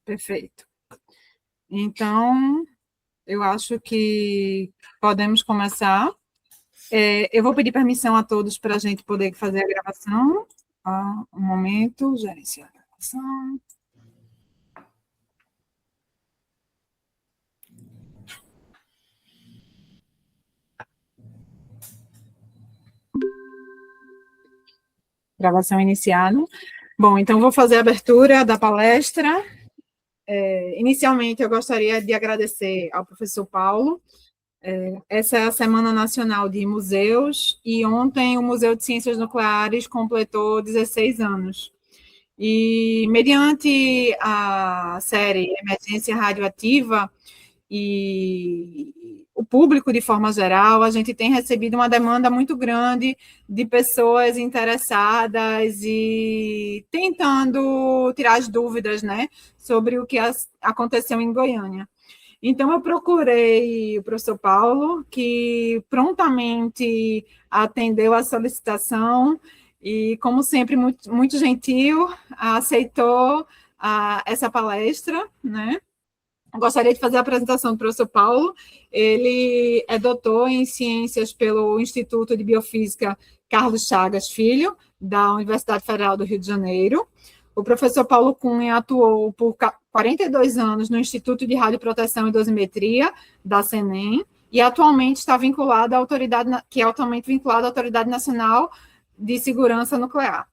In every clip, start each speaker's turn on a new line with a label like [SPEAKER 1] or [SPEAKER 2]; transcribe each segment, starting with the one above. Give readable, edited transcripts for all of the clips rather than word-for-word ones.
[SPEAKER 1] Perfeito. Então, eu acho que podemos começar. Eu vou pedir permissão a todos para a gente poder fazer a gravação. Um momento, gerenciar a gravação. Gravação iniciada. Bom, então vou fazer a abertura da palestra. Inicialmente, eu gostaria de agradecer ao professor Paulo. Essa é a Semana Nacional de Museus, e ontem o Museu de Ciências Nucleares completou 16 anos. E, mediante a série Emergência Radioativa e o público de forma geral, a gente tem recebido uma demanda muito grande de pessoas interessadas e tentando tirar as dúvidas, né, sobre o que aconteceu em Goiânia. Então, eu procurei o professor Paulo, que prontamente atendeu a solicitação e, como sempre, muito, muito gentil, aceitou essa palestra, né? Gostaria de fazer a apresentação do professor Paulo. Ele é doutor em ciências pelo Instituto de Biofísica Carlos Chagas Filho, da Universidade Federal do Rio de Janeiro. O professor Paulo Cunha atuou por 42 anos no Instituto de Radioproteção e Dosimetria da CENEM e atualmente está vinculado à autoridade, que é atualmente vinculado à Autoridade Nacional de Segurança Nuclear.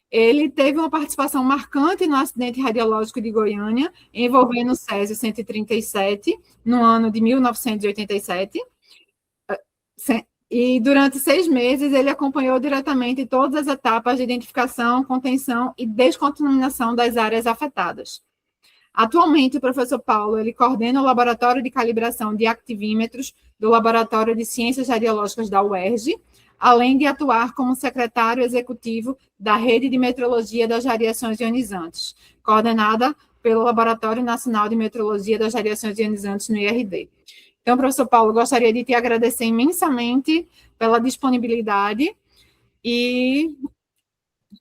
[SPEAKER 1] Ele teve uma participação marcante no acidente radiológico de Goiânia, envolvendo o Césio 137, no ano de 1987. E durante 6 meses ele acompanhou diretamente todas as etapas de identificação, contenção e descontaminação das áreas afetadas. Atualmente, o professor Paulo ele coordena o Laboratório de Calibração de Activímetros do Laboratório de Ciências Radiológicas da UERJ, além de atuar como secretário executivo da Rede de Metrologia das Radiações Ionizantes, coordenada pelo Laboratório Nacional de Metrologia das Radiações Ionizantes no IRD. Então, professor Paulo, gostaria de te agradecer imensamente pela disponibilidade e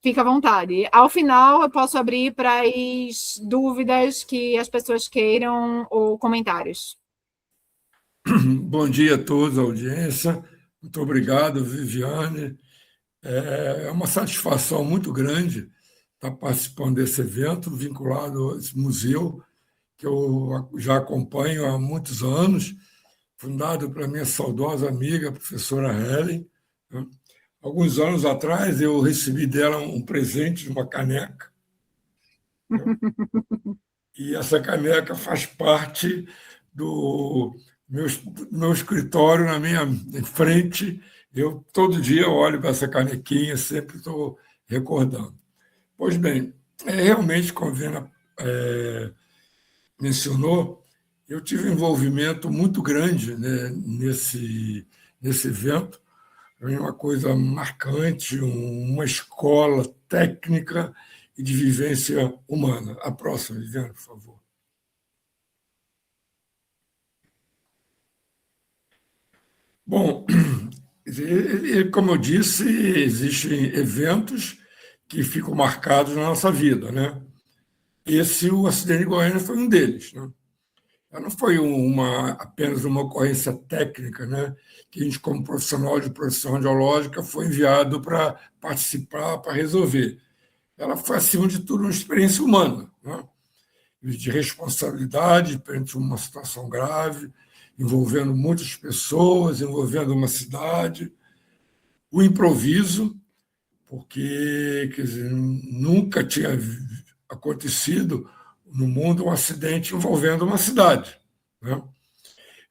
[SPEAKER 1] fica à vontade. Ao final, eu posso abrir para as dúvidas que as pessoas queiram ou comentários.
[SPEAKER 2] Bom dia a todos, a audiência. Muito obrigado, Viviane. É uma satisfação muito grande estar participando desse evento vinculado a esse museu, que eu já acompanho há muitos anos, fundado pela minha saudosa amiga, a professora Helen. Alguns anos atrás, eu recebi dela um presente de uma caneca. E essa caneca faz parte do meu escritório, na minha frente. Eu, todo dia, olho para essa canequinha, sempre estou recordando. Pois bem, realmente, como a Viviane mencionou, eu tive um envolvimento muito grande, né, nesse evento. É uma coisa marcante, uma escola técnica e de vivência humana. A próxima, Viviane, por favor. Bom, como eu disse, existem eventos que ficam marcados na nossa vida, né? O acidente de Goiânia foi um deles, né? Não foi apenas uma ocorrência técnica, né? Que a gente, como profissional de proteção radiológica, foi enviado para participar, para resolver. Ela foi, acima de tudo, uma experiência humana, né? De responsabilidade perante uma situação grave, envolvendo muitas pessoas, envolvendo uma cidade, o improviso, porque, quer dizer, nunca tinha acontecido no mundo um acidente envolvendo uma cidade, né?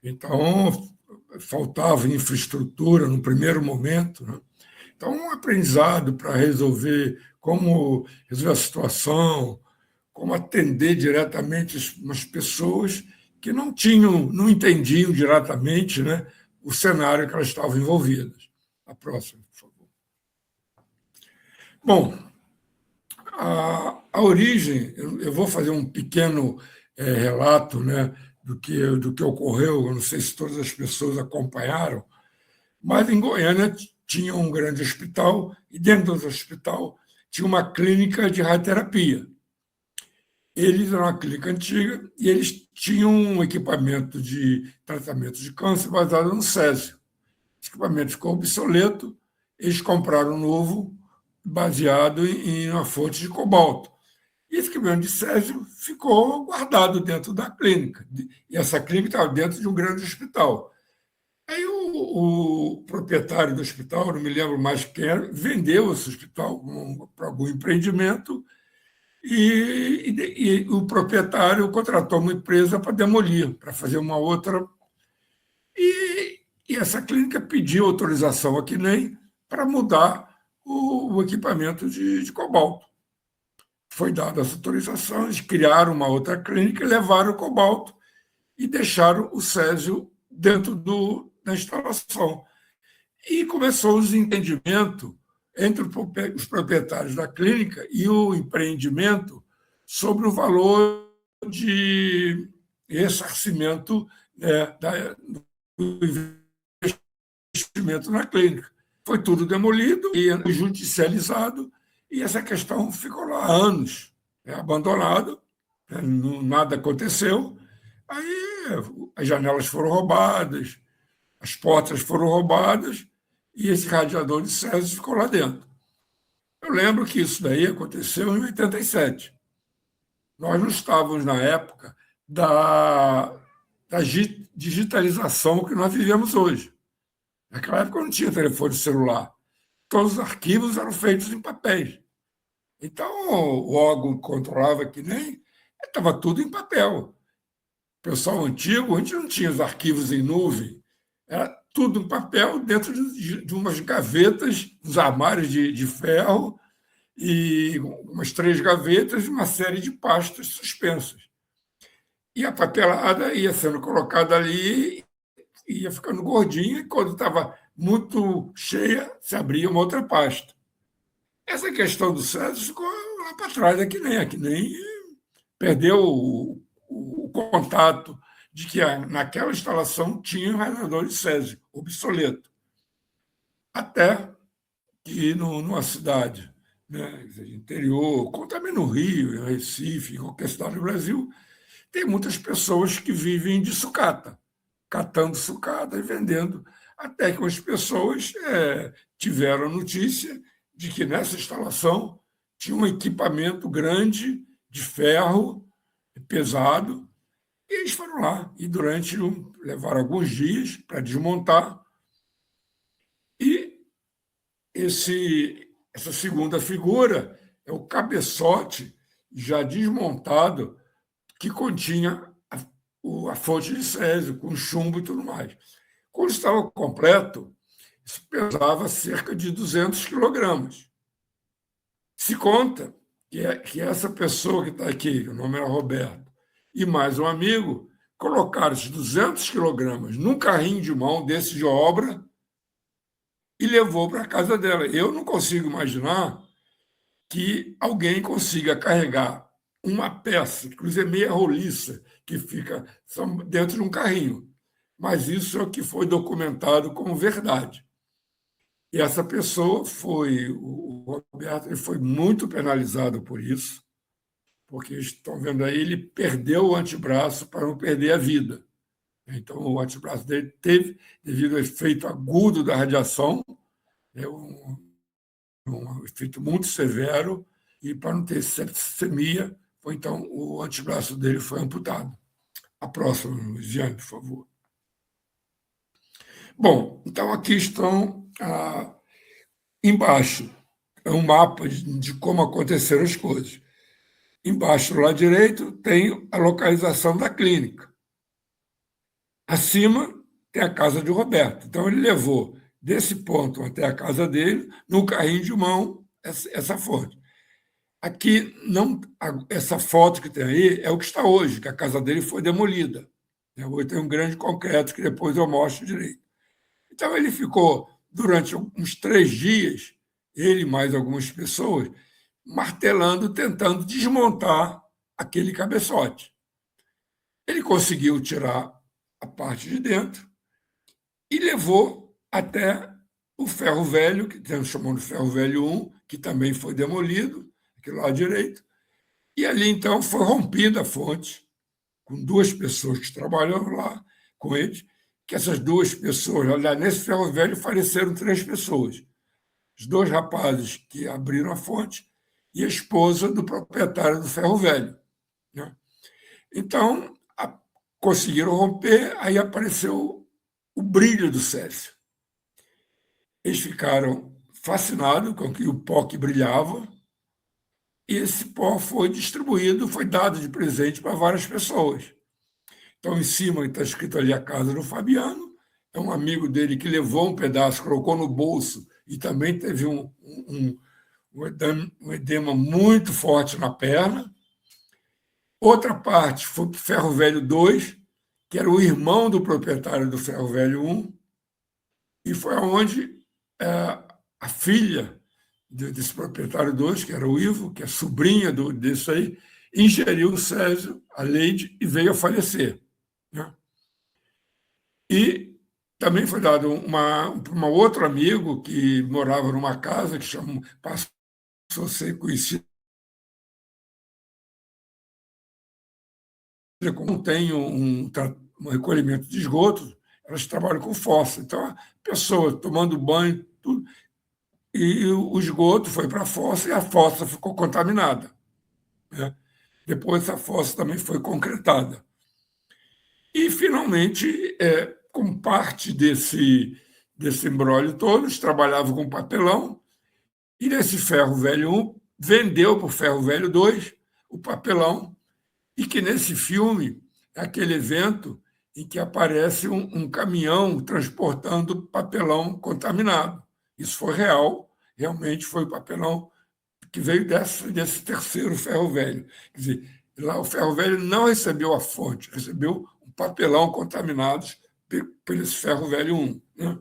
[SPEAKER 2] Então, faltava infraestrutura no primeiro momento, né? Então, um aprendizado para como resolver a situação, como atender diretamente as pessoas que não entendiam diretamente, né, o cenário que elas estavam envolvidas. A próxima, por favor. Bom, a origem, eu vou fazer um pequeno relato, né, do que ocorreu, eu não sei se todas as pessoas acompanharam, mas em Goiânia tinha um grande hospital e dentro do hospital tinha uma clínica de radioterapia. Eles eram uma clínica antiga e eles tinham um equipamento de tratamento de câncer baseado no césio. Esse equipamento ficou obsoleto, eles compraram um novo baseado em uma fonte de cobalto. E esse equipamento de césio ficou guardado dentro da clínica. E essa clínica estava dentro de um grande hospital. Aí o proprietário do hospital, não me lembro mais quem era, vendeu esse hospital para algum empreendimento e o proprietário contratou uma empresa para demolir, para fazer uma outra. E essa clínica pediu autorização aqui nem para mudar o equipamento de cobalto. Foi dada essa autorização, eles criaram uma outra clínica, levaram o cobalto e deixaram o césio dentro da instalação. E começou o desentendimento entre os proprietários da clínica e o empreendimento sobre o valor de ressarcimento, né, do investimento na clínica. Foi tudo demolido e judicializado, e essa questão ficou lá há anos, abandonada, nada aconteceu. Aí as janelas foram roubadas, as portas foram roubadas e esse radiador de césio ficou lá dentro. Eu lembro que isso daí aconteceu em 87. Nós não estávamos na época da digitalização que nós vivemos hoje. Naquela época não tinha telefone celular. Todos os arquivos eram feitos em papéis. Então, o órgão controlava que nem... Estava tudo em papel. O pessoal antigo, a gente não tinha os arquivos em nuvem. Era tudo em papel, dentro de umas gavetas, uns armários de ferro, e umas 3 gavetas e uma série de pastas suspensas. E a papelada ia sendo colocada ali, ia ficando gordinha, e quando estava muito cheia, se abria uma outra pasta. Essa questão do césio ficou lá para trás, é que nem perdeu o contato de que naquela instalação tinha um radiador de césio obsoleto. Até que numa cidade, né, interior, como também no Rio, em Recife, em qualquer cidade do Brasil, tem muitas pessoas que vivem de sucata, catando sucata e vendendo, até que as pessoas tiveram notícia de que nessa instalação tinha um equipamento grande de ferro pesado, e eles foram lá e levaram alguns dias para desmontar. E essa segunda figura é o cabeçote já desmontado que continha a fonte de césio, com chumbo e tudo mais. Quando estava completo, isso pesava cerca de 200 quilogramas. Se conta que essa pessoa que está aqui, o nome era Roberto, e mais um amigo, colocaram esses 200 quilogramas num carrinho de mão desse de obra e levou para a casa dela. Eu não consigo imaginar que alguém consiga carregar uma peça, inclusive meia roliça, que fica dentro de um carrinho. Mas isso é o que foi documentado como verdade. E essa pessoa o Roberto, ele foi muito penalizado por isso, porque estão vendo aí, ele perdeu o antebraço para não perder a vida. Então, o antebraço dele teve, devido ao efeito agudo da radiação, um efeito muito severo, e para não ter septicemia, então o antebraço dele foi amputado. A próxima, Luiziane, por favor. Bom, então aqui estão embaixo, é um mapa de como aconteceram as coisas. Embaixo, do lado direito, tem a localização da clínica. Acima tem a casa de Roberto. Então, ele levou desse ponto até a casa dele, no carrinho de mão, essa fonte. Aqui, essa foto que tem aí é o que está hoje, que a casa dele foi demolida. Hoje tem um grande concreto que depois eu mostro direito. Então, ele ficou, durante uns 3 dias, ele e mais algumas pessoas, martelando, tentando desmontar aquele cabeçote. Ele conseguiu tirar a parte de dentro e levou até o ferro velho, que estamos chamando de ferro velho 1, que também foi demolido, aqui lá à direita, E ali, então, foi rompida a fonte, com duas pessoas que trabalhavam lá com eles, que essas duas pessoas, aliás, nesse ferro velho faleceram três pessoas. Os dois rapazes que abriram a fonte e a esposa do proprietário do ferro velho, né? Então, conseguiram romper, aí apareceu o brilho do césio. Eles ficaram fascinados com que o pó que brilhava, e esse pó foi distribuído, foi dado de presente para várias pessoas. Então, em cima está escrito ali a casa do Fabiano, é um amigo dele que levou um pedaço, colocou no bolso e também teve um edema muito forte na perna. Outra parte foi para o Ferro Velho 2, que era o irmão do proprietário do Ferro Velho 1, e foi onde a filha desse proprietário 2, que era o Ivo, que é sobrinha desse aí, ingeriu o césio, a Leide, e veio a falecer, né? E também foi dado uma outro amigo que morava numa casa que passou a ser conhecida como tem um recolhimento de esgoto, elas trabalham com fossa. Então, a pessoa tomando banho, tudo, e o esgoto foi para a fossa e a fossa ficou contaminada, né? Depois, essa fossa também foi concretada. E, finalmente, como parte desse imbróglio todo, eles trabalhavam com papelão, e nesse Ferro Velho 1 vendeu para o Ferro Velho 2 o papelão, e que nesse filme é aquele evento em que aparece um caminhão transportando papelão contaminado. Isso foi real, realmente foi o papelão que veio desse terceiro Ferro Velho. Quer dizer, lá o Ferro Velho não recebeu a fonte, recebeu um papelão contaminado por esse Ferro Velho 1, né?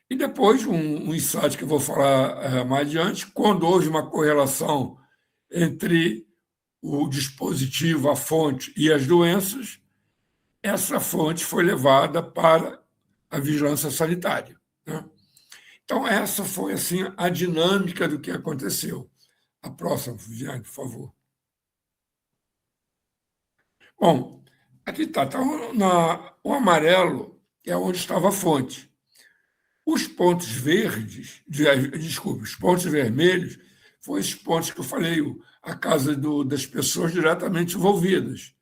[SPEAKER 2] E depois, um insight que eu vou falar mais adiante, quando houve uma correlação entre o dispositivo, a fonte e as doenças, essa fonte foi levada para a vigilância sanitária, né? Então, essa foi assim a dinâmica do que aconteceu. A próxima, Viviane, por favor. Bom, aqui está. Então, o amarelo é onde estava a fonte. Os pontos verdes, desculpe, os pontos vermelhos, foram esses pontos que eu falei, a casa das pessoas diretamente envolvidas.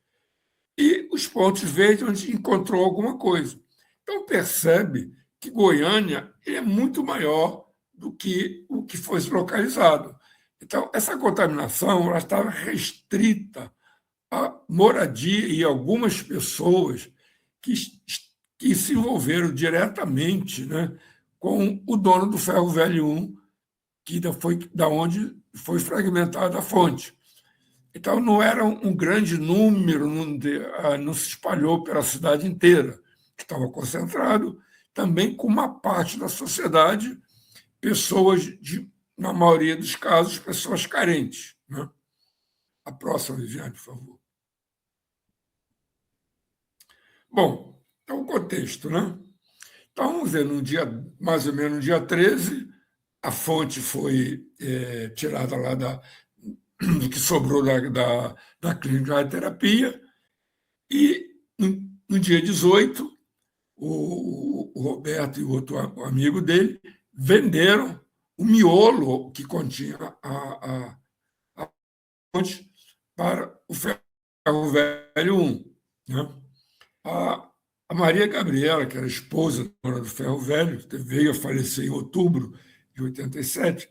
[SPEAKER 2] E os pontos verdes, onde encontrou alguma coisa. Então, percebe que Goiânia é muito maior do que o que foi localizado. Então, essa contaminação ela estava restrita à moradia e algumas pessoas que se envolveram diretamente, né, com o dono do Ferro Velho 1, que foi da onde foi fragmentada a fonte. Então, não era um grande número, não se espalhou pela cidade inteira, estava concentrado também com uma parte da sociedade, pessoas, na maioria dos casos, pessoas carentes, né? A próxima, Viviane, por favor. Bom, então o contexto, né? Então, vamos ver, mais ou menos no dia 13, a fonte foi tirada lá do que sobrou da clínica de radioterapia, e no dia 18, o Roberto e o outro amigo dele venderam o miolo que continha a fonte para o Ferro Velho 1, né? A Maria Gabriela, que era esposa do Ferro Velho, veio a falecer em outubro de 87,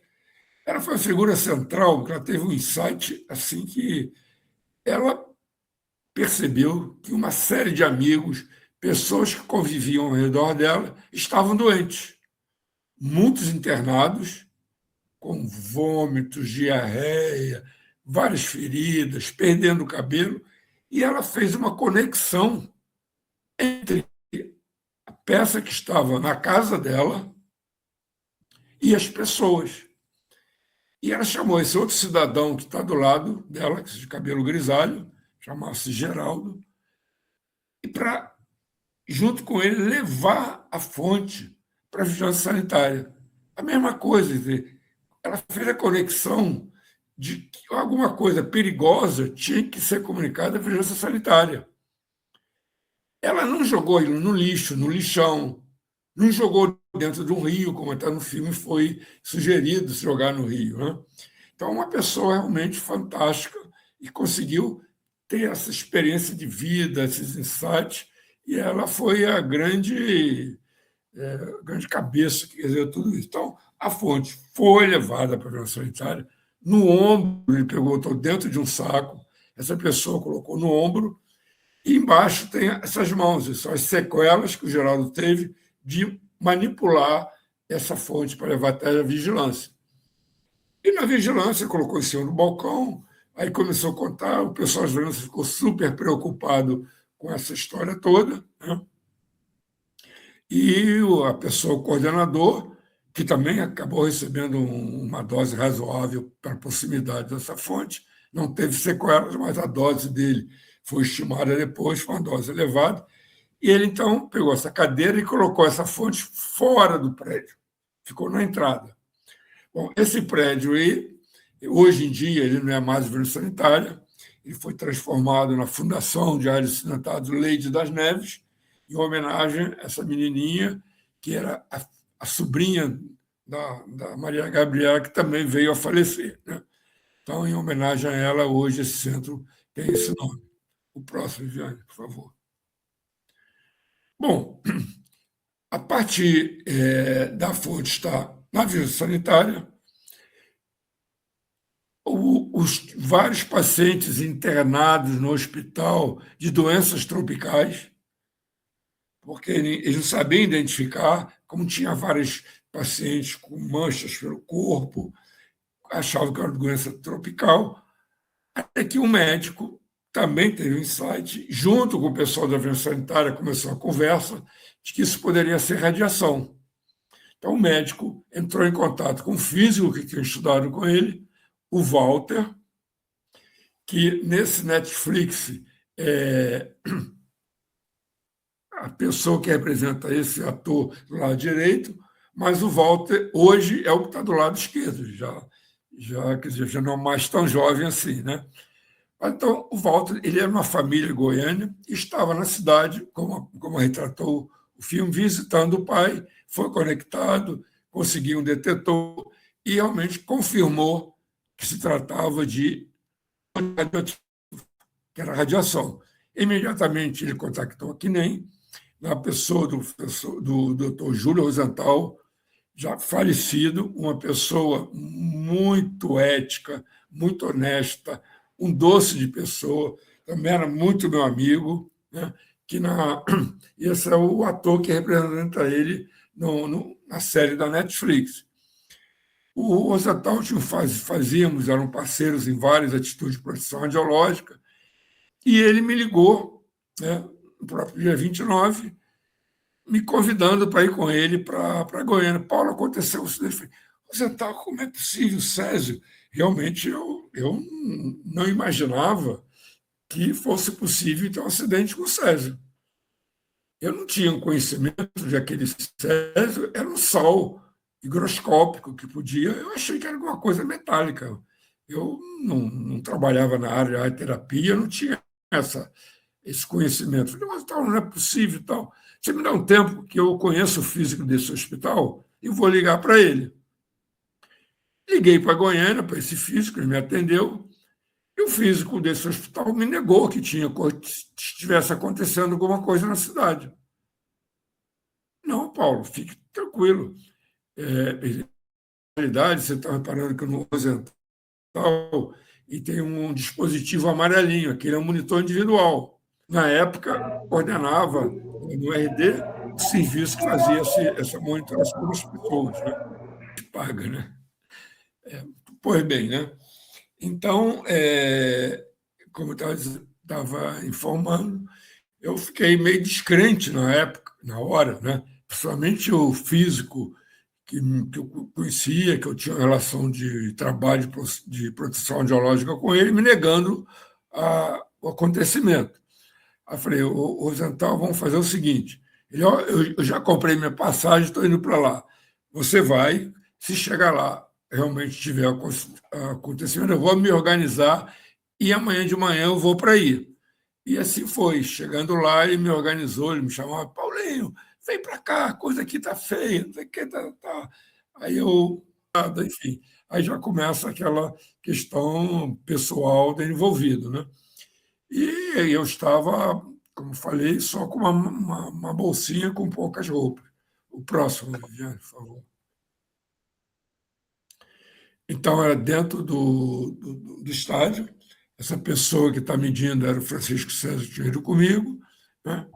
[SPEAKER 2] ela foi a figura central, porque ela teve um insight assim que ela percebeu que uma série de amigos, pessoas que conviviam ao redor dela, estavam doentes. Muitos internados, com vômitos, diarreia, várias feridas, perdendo o cabelo, e ela fez uma conexão entre a peça que estava na casa dela e as pessoas. E ela chamou esse outro cidadão que está do lado dela, de cabelo grisalho, chamava-se Geraldo, e para, junto com ele, levar a fonte para a vigilância sanitária. A mesma coisa, ela fez a conexão de que alguma coisa perigosa tinha que ser comunicada à vigilância sanitária. Ela não jogou ele no lixo, no lixão, não jogou dentro de um rio, como está no filme, foi sugerido se jogar no rio. Né? Então, uma pessoa realmente fantástica e conseguiu ter essa experiência de vida, esses insights, e ela foi a grande cabeça que resolveu tudo isso. Então, a fonte foi levada para a vigilância sanitária, no ombro, ele pegou, estou dentro de um saco, essa pessoa colocou no ombro, e embaixo tem essas mãos, são as sequelas que o Geraldo teve de manipular essa fonte para levar até a vigilância. E na vigilância colocou em cima do balcão, aí começou a contar, o pessoal da vigilância ficou super preocupado com essa história toda, né? E a pessoa, o coordenador, que também acabou recebendo uma dose razoável para a proximidade dessa fonte, não teve sequelas, mas a dose dele foi estimada depois, foi uma dose elevada, e ele, então, pegou essa cadeira e colocou essa fonte fora do prédio, ficou na entrada. Bom, esse prédio aí, hoje em dia, ele não é mais vigilância sanitária, ele foi transformado na Fundação de Áreas Acidentadas Leide das Neves, em homenagem a essa menininha, que era a sobrinha da Maria Gabriela, que também veio a falecer. Né? Então, em homenagem a ela, hoje esse centro tem esse nome. O próximo, Viviane, por favor. Bom, a parte da fonte está na vigilância sanitária. Os vários pacientes internados no hospital de doenças tropicais, porque eles não sabiam identificar, como tinha vários pacientes com manchas pelo corpo, achavam que era doença tropical, até que um médico também teve um insight, junto com o pessoal da vigilância sanitária, começou a conversa de que isso poderia ser radiação. Então, o médico entrou em contato com o físico que tinha estudado com ele, o Walter, que nesse Netflix a pessoa que representa esse ator do lado direito, mas o Walter hoje é o que está do lado esquerdo, quer dizer, já não é mais tão jovem assim, né? Então, o Walter, ele era uma família goiana, estava na cidade, como retratou o filme, visitando o pai, foi conectado, conseguiu um detetor e realmente confirmou que se tratava de que era radiação. Imediatamente ele contactou a CNEM, na pessoa do Dr. Júlio Rosenthal, já falecido, uma pessoa muito ética, muito honesta, um doce de pessoa, também era muito meu amigo, né? Esse é o ator que representa ele na série da Netflix. O Rosenthal fazíamos, eram parceiros em várias atitudes de proteção radiológica, e ele me ligou, né, no próprio dia 29, me convidando para ir com ele para Goiânia. Paulo, aconteceu isso. Ele falou, Rosenthal, como é possível, Césio? Realmente, eu não imaginava que fosse possível ter um acidente com o Césio. Eu não tinha um conhecimento de aquele Césio, era um sal higroscópico que podia. Eu achei que era alguma coisa metálica. Eu não trabalhava na área de radioterapia, não tinha esse conhecimento. Falei, mas tal, não é possível tal. Você me dá um tempo que eu conheço o físico desse hospital e vou ligar para ele. Liguei para Goiânia, para esse físico, ele me atendeu, e o físico desse hospital me negou que estivesse acontecendo alguma coisa na cidade. Não, Paulo, fique tranquilo. Na realidade, você está reparando que eu não Rosenthal e tem um dispositivo amarelinho, aquele é um monitor individual. Na época, coordenava no RD o serviço que fazia essa monitoração das pessoas, né? Que paga, né? Pois bem, né? Então, como eu estava informando, eu fiquei meio descrente na época, na hora, né? Principalmente o físico que eu conhecia, que eu tinha relação de trabalho de proteção radiológica com ele, me negando o acontecimento. Aí eu falei, Rosenthal, vamos fazer o seguinte, eu já comprei minha passagem, estou indo para lá. Você vai, se chegar lá, realmente tiver acontecimento, eu vou me organizar e amanhã de manhã eu vou para aí. E assim foi. Chegando lá, ele me organizou, ele me chamava, Paulinho, vem para cá, a coisa aqui está feia, não sei o que, tá. Aí eu, enfim, aí já começa aquela questão pessoal do envolvido, né? E eu estava, como falei, só com uma bolsinha com poucas roupas. O próximo, Viviane, por favor. Então, era dentro do estádio. Essa pessoa que está medindo era o Francisco César, que tinha ido comigo, né?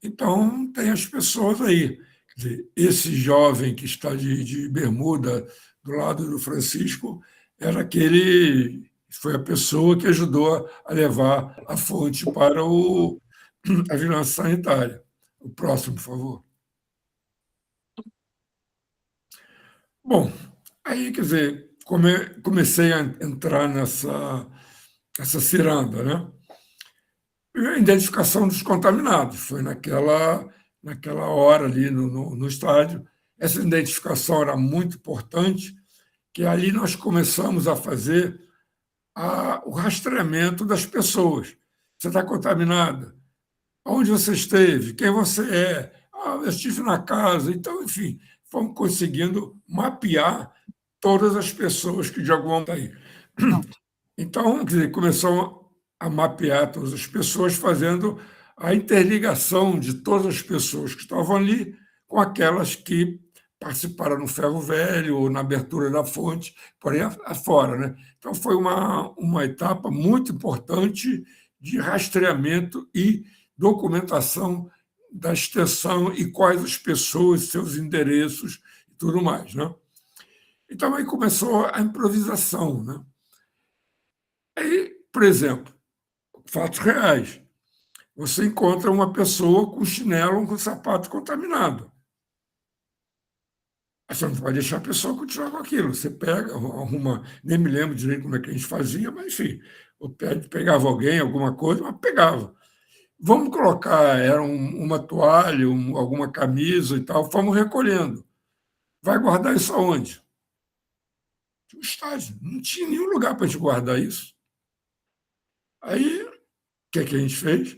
[SPEAKER 2] Então, tem as pessoas aí. Quer dizer, esse jovem que está de bermuda do lado do Francisco era aquele, foi a pessoa que ajudou a levar a fonte para a vigilância sanitária. O próximo, por favor. Bom, aí, quer dizer, comecei a entrar essa ciranda, né? E a identificação dos contaminados, foi naquela hora ali no estádio. Essa identificação era muito importante, que ali nós começamos a fazer o rastreamento das pessoas. Você está contaminada? Onde você esteve? Quem você é? Eu estive na casa. Então, enfim, fomos conseguindo mapear todas as pessoas que de alguma maneira aí. Então, quer dizer, começou a mapear todas as pessoas, fazendo a interligação de todas as pessoas que estavam ali com aquelas que participaram no Ferro Velho ou na abertura da fonte, por aí afora, né? Então, foi uma etapa muito importante de rastreamento e documentação da extensão e quais as pessoas, seus endereços e tudo mais, né? Então, aí começou a improvisação, né? Aí, por exemplo, fatos reais. Você encontra uma pessoa com chinelo ou com sapato contaminado. Você não pode deixar a pessoa continuar com aquilo. Você pega, arruma, nem me lembro direito como é que a gente fazia, mas enfim, pegava alguém, alguma coisa, mas pegava. Vamos colocar, era uma toalha, alguma camisa e tal, fomos recolhendo. Vai guardar isso aonde? No estádio. Não tinha nenhum lugar para a gente guardar isso. Aí, o que a gente fez?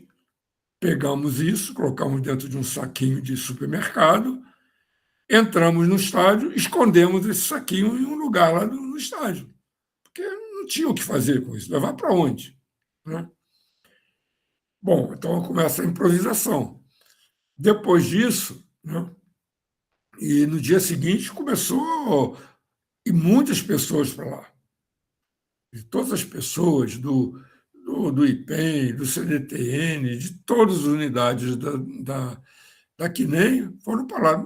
[SPEAKER 2] Pegamos isso, colocamos dentro de um saquinho de supermercado, entramos no estádio, escondemos esse saquinho em um lugar lá no estádio, porque não tinha o que fazer com isso, levar para onde? Né? Bom, então começa a improvisação. Depois disso, né, e no dia seguinte começou e muitas pessoas para lá. E todas as pessoas do IPEM, do CDTN, de todas as unidades da CNEM foram para lá,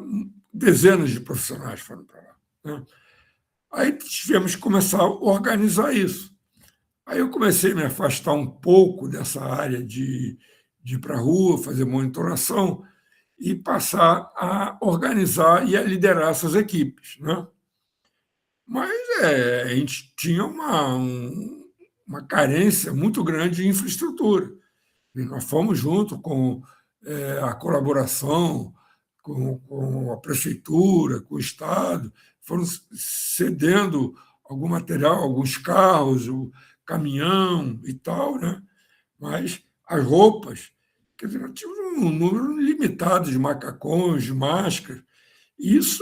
[SPEAKER 2] dezenas de profissionais foram para lá. Né? Aí tivemos que começar a organizar isso. Aí eu comecei a me afastar um pouco dessa área de ir para a rua, fazer monitoração e passar a organizar e a liderar essas equipes. Né? Mas a gente tinha uma carência muito grande de infraestrutura. E nós fomos junto com a colaboração com a prefeitura, com o Estado, foram cedendo algum material, alguns carros, o caminhão e tal, né? Mas as roupas, quer dizer, nós tínhamos um número limitado de macacões, de máscaras. Isso,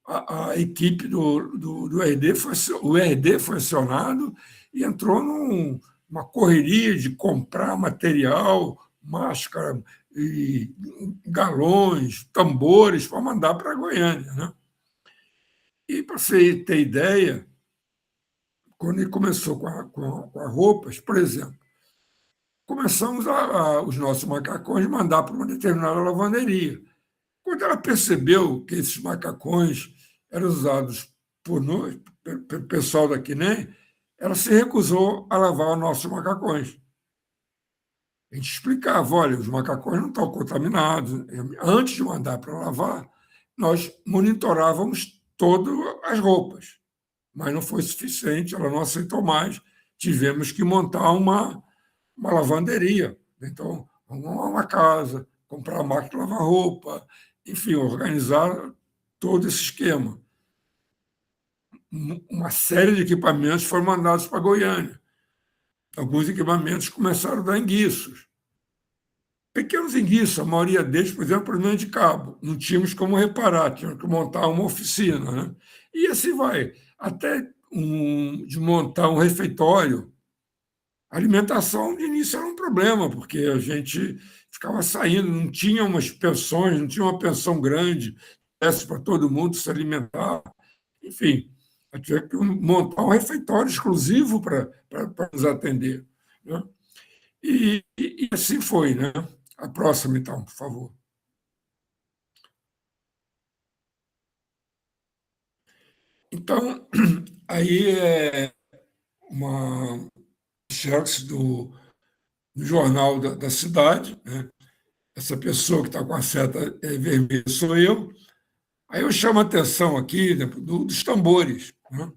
[SPEAKER 2] a equipe do RD o RD foi acionado e entrou numa correria de comprar material, máscara, e galões, tambores para mandar para Goiânia. Né? E, para você ter ideia, quando ele começou com as roupas, por exemplo, começamos os nossos macacões mandar para uma determinada lavanderia. Quando ela percebeu que esses macacões eram usados por nós, pelo pessoal da CNEM, ela se recusou a lavar os nossos macacões. A gente explicava, olha, os macacões não estão contaminados. Antes de mandar para lavar, nós monitorávamos todas as roupas, mas não foi suficiente, ela não aceitou mais. Tivemos que montar uma lavanderia. Então, arrumar uma casa, comprar máquina de lavar roupa, enfim, organizar todo esse esquema. uma série de equipamentos foram mandados para Goiânia. Alguns equipamentos começaram a dar enguiços. Pequenos enguiços, a maioria deles, por exemplo, problema de cabo. Não tínhamos como reparar, tínhamos que montar uma oficina. Né? E assim vai. Até de montar um refeitório. A alimentação, de início, era um problema, porque a gente ficava saindo, não tinha umas pensões, não tinha uma pensão grande, para todo mundo se alimentar. Enfim, eu tinha que montar um refeitório exclusivo para nos atender. Né? E assim foi. Né? A próxima, então, por favor. Então, aí é uma xerox do jornal da cidade, né? Essa pessoa que está com a seta vermelha sou eu. Aí eu chamo a atenção aqui, né, dos tambores. Né?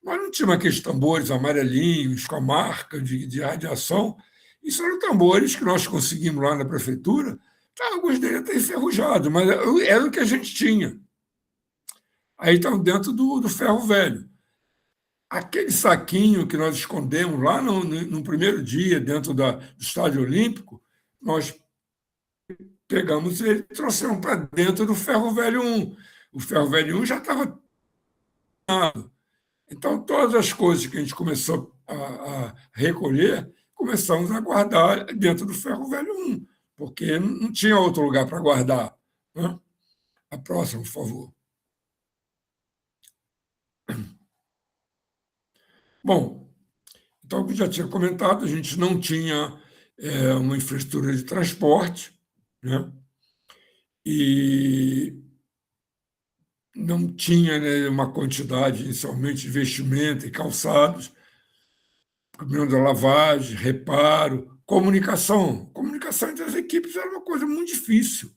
[SPEAKER 2] Nós não tínhamos aqueles tambores amarelinhos com a marca de radiação. Isso eram tambores que nós conseguimos lá na prefeitura. Tá, alguns deles até enferrujados, mas era o que a gente tinha. Aí estão dentro do ferro velho. Aquele saquinho que nós escondemos lá no primeiro dia, dentro do Estádio Olímpico, nós pegamos ele e trouxemos para dentro do Ferro Velho 1. O Ferro Velho 1 já estava. Então, todas as coisas que a gente começou a recolher, começamos a guardar dentro do Ferro Velho 1, porque não tinha outro lugar para guardar. Né? A próxima, por favor. Bom, então, como já tinha comentado, a gente não tinha uma infraestrutura de transporte, né? E não tinha, né, uma quantidade inicialmente de investimento e calçados, problema da lavagem, reparo, comunicação. Comunicação entre as equipes era uma coisa muito difícil.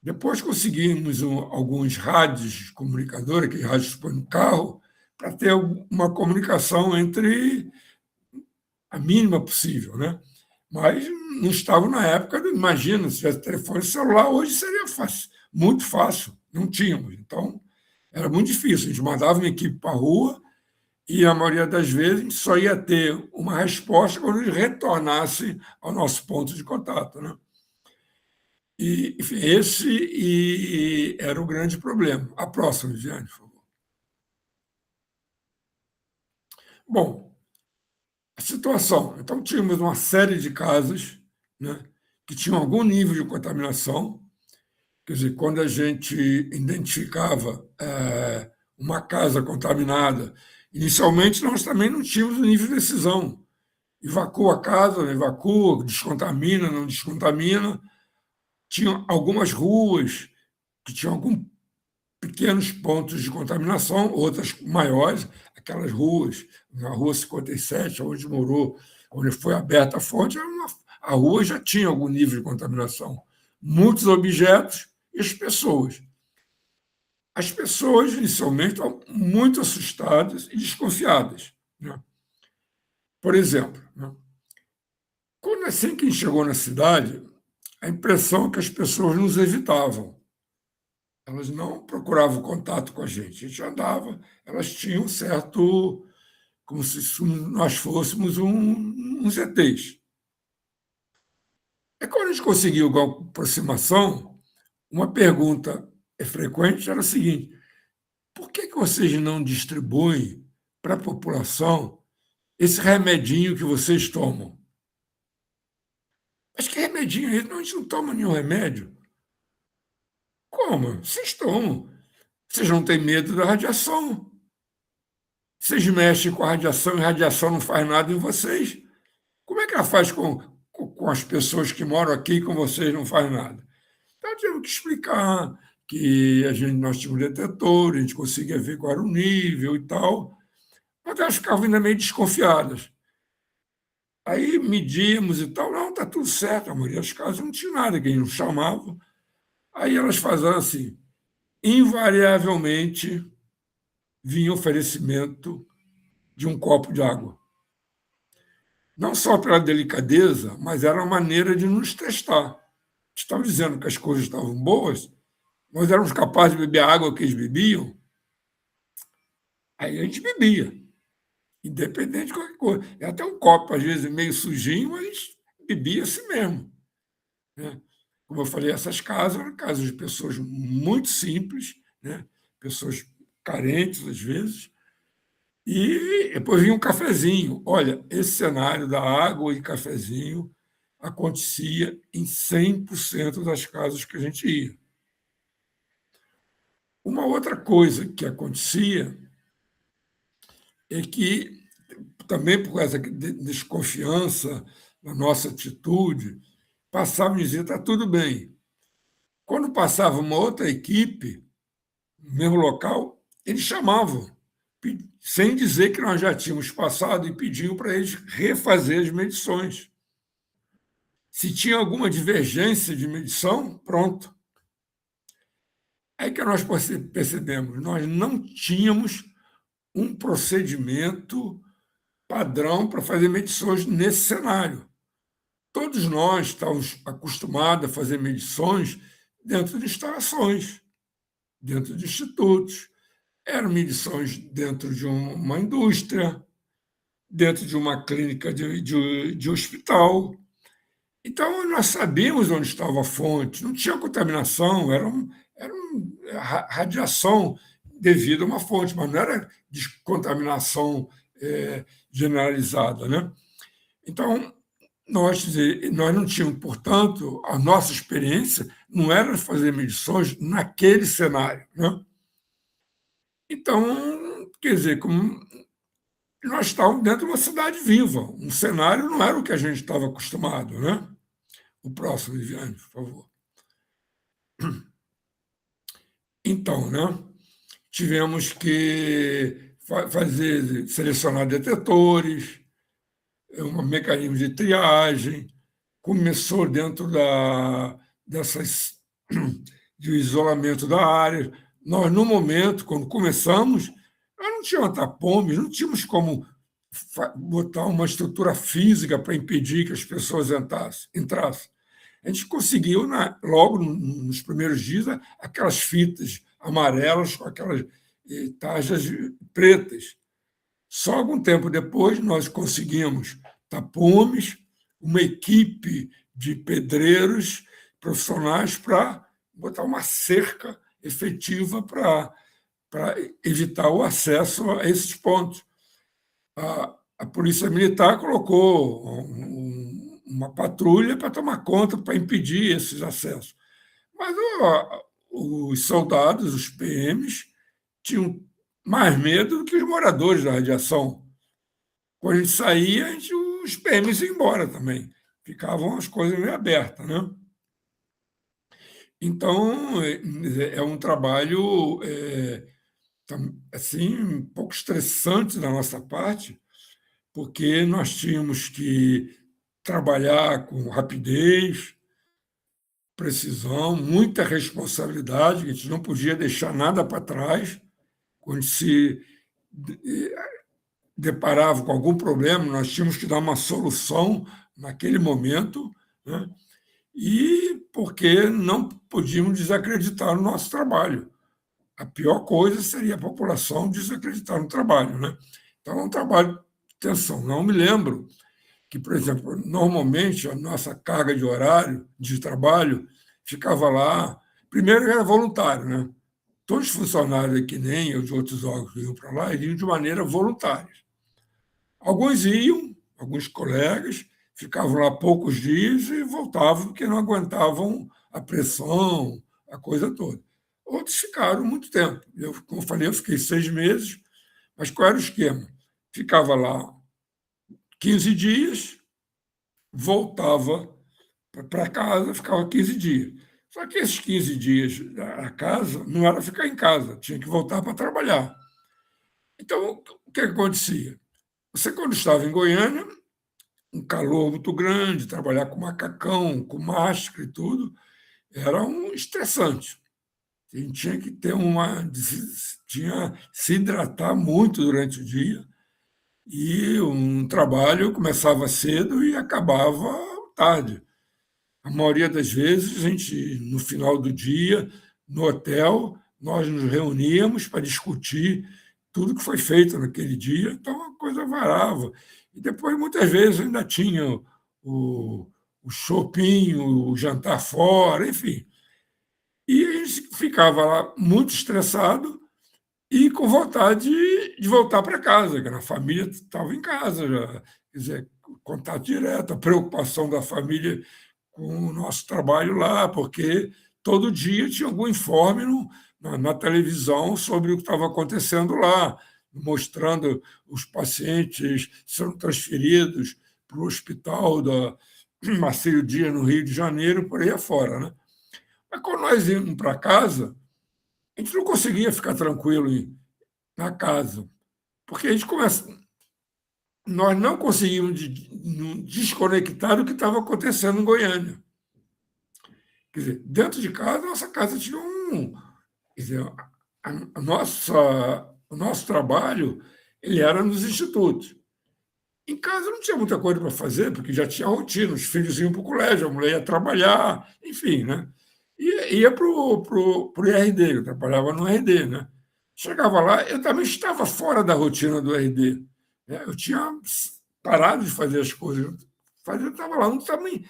[SPEAKER 2] Depois conseguimos alguns rádios comunicadores, que rádios põe no carro, para ter uma comunicação entre a mínima possível, né? Mas não estava na época, imagina, se tivesse telefone celular, hoje seria fácil, muito fácil, não tínhamos. Então, era muito difícil. A gente mandava uma equipe para a rua e, a maioria das vezes, a gente só ia ter uma resposta quando ele retornasse ao nosso ponto de contato. Né? E, enfim, esse era o grande problema. A próxima, Viviane, por favor. Bom, a situação. Então, tínhamos uma série de casas, né, que tinham algum nível de contaminação. Quer dizer, quando a gente identificava uma casa contaminada, inicialmente nós também não tínhamos o nível de decisão. Evacua a casa, não evacua, descontamina, não descontamina. Tinham algumas ruas que tinham alguns pequenos pontos de contaminação, outras maiores, aquelas ruas, na Rua 57, onde morou, onde foi aberta a fonte, a rua já tinha algum nível de contaminação. Muitos objetos e as pessoas. As pessoas, inicialmente, estão muito assustadas e desconfiadas. Né? Por exemplo, né? Quando assim que a gente chegou na cidade, a impressão é que as pessoas nos evitavam. Elas não procuravam contato com a gente. A gente andava, elas tinham um certo, como se nós fôssemos uns ETs. E quando a gente conseguiu alguma aproximação, uma pergunta frequente era a seguinte: por que vocês não distribuem para a população esse remedinho que vocês tomam? Mas que remedinho é esse? Não, a gente não toma nenhum remédio. Como? Vocês tomam. Vocês não têm medo da radiação. Vocês mexem com a radiação e a radiação não faz nada em vocês. Como é que ela faz com as pessoas que moram aqui e com vocês não faz nada? Então, eu tive que explicar que nós tínhamos um detetor, a gente conseguia ver qual era o nível e tal, mas elas ficavam ainda meio desconfiadas. Aí medíamos e tal, não, está tudo certo, a maioria das casas não tinha nada, quem nos chamava. Aí elas faziam assim, invariavelmente vinha oferecimento de um copo de água. Não só pela delicadeza, mas era uma maneira de nos testar. Estavam dizendo que as coisas estavam boas, nós éramos capazes de beber a água que eles bebiam. Aí a gente bebia, independente de qualquer coisa. E até um copo, às vezes, meio sujinho, mas bebia assim mesmo, né? Como eu falei, essas casas eram casas de pessoas muito simples, né? Pessoas carentes, às vezes, e depois vinha um cafezinho. Olha, esse cenário da água e cafezinho acontecia em 100% das casas que a gente ia. Uma outra coisa que acontecia é que, também por causa de desconfiança na nossa atitude, passavam a dizer: está tudo bem. Quando passava uma outra equipe no mesmo local, eles chamavam, sem dizer que nós já tínhamos passado, e pediam para eles refazer as medições. Se tinha alguma divergência de medição, pronto. Aí que nós percebemos, nós não tínhamos um procedimento padrão para fazer medições nesse cenário. Todos nós estávamos acostumados a fazer medições dentro de instalações, dentro de institutos. Eram medições dentro de uma indústria, dentro de uma clínica de hospital. Então, nós sabíamos onde estava a fonte, não tinha contaminação, era radiação devido a uma fonte, mas não era descontaminação generalizada, né? Então, nós não tínhamos, portanto, a nossa experiência não era fazer medições naquele cenário, né? Então, quer dizer, como nós estávamos dentro de uma cidade viva, um cenário não era o que a gente estava acostumado, né? O próximo, Viviane, por favor. Então, né? Tivemos que selecionar detetores, um mecanismo de triagem, começou dentro de isolamento da área. Nós, no momento, quando começamos, nós não tínhamos tapumes, não tínhamos como botar uma estrutura física para impedir que as pessoas entrassem. A gente conseguiu, logo nos primeiros dias, aquelas fitas amarelas com aquelas tajas pretas. Só algum tempo depois, nós conseguimos tapumes, uma equipe de pedreiros profissionais para botar uma cerca efetiva para evitar o acesso a esses pontos. A Polícia Militar colocou uma patrulha para tomar conta, para impedir esses acessos. Mas os soldados, os PMs, tinham mais medo do que os moradores da radiação. Quando a gente saía, os PMs iam embora também. Ficavam as coisas meio abertas, né? Então, é um trabalho assim, um pouco estressante da nossa parte, porque nós tínhamos que trabalhar com rapidez, precisão, muita responsabilidade, a gente não podia deixar nada para trás. Quando se deparava com algum problema, nós tínhamos que dar uma solução naquele momento, né? E porque não podíamos desacreditar no nosso trabalho. A pior coisa seria a população desacreditar no trabalho, né? Então, é um trabalho de tensão. Não me lembro que, por exemplo, normalmente a nossa carga de horário de trabalho ficava lá. Primeiro, era voluntário, né? Todos os funcionários, que nem eu de outros órgãos que iam para lá, iam de maneira voluntária. Alguns iam, alguns colegas, ficavam lá poucos dias e voltavam porque não aguentavam a pressão, a coisa toda. Outros ficaram muito tempo. Como eu falei, eu fiquei 6 meses, mas qual era o esquema? Ficava lá 15 dias, voltava para casa, ficava 15 dias. Só que esses 15 dias a casa não era ficar em casa, tinha que voltar para trabalhar. Então, o que acontecia? Você, quando estava em Goiânia, um calor muito grande, trabalhar com macacão, com máscara e tudo, era um estressante. A gente tinha que ter tinha se hidratar muito durante o dia, e um trabalho começava cedo e acabava tarde. A maioria das vezes, a gente, no final do dia, no hotel, nós nos reuníamos para discutir tudo que foi feito naquele dia, então a coisa varava. E depois, muitas vezes, ainda tinha o shopping, o jantar fora, enfim. E a gente ficava lá muito estressado e com vontade de voltar para casa, que a família estava em casa já. Quer dizer, contato direto, a preocupação da família com o nosso trabalho lá, porque todo dia tinha algum informe na televisão sobre o que estava acontecendo lá, mostrando os pacientes sendo transferidos para o hospital da Marcílio Dias, no Rio de Janeiro, por aí afora. Né? Mas quando nós íamos para casa, a gente não conseguia ficar tranquilo na casa, porque a gente começa, nós não conseguimos desconectar do que estava acontecendo em Goiânia. Quer dizer, dentro de casa, nossa casa tinha um. Quer dizer, o nosso trabalho ele era nos institutos. Em casa não tinha muita coisa para fazer, porque já tinha rotina, os filhos iam para o colégio, a mulher ia trabalhar, enfim, né? E ia para o IRD, eu trabalhava no RD, né? Chegava lá, eu também estava fora da rotina do RD. Né? Eu tinha parado de fazer as coisas. Eu estava lá, também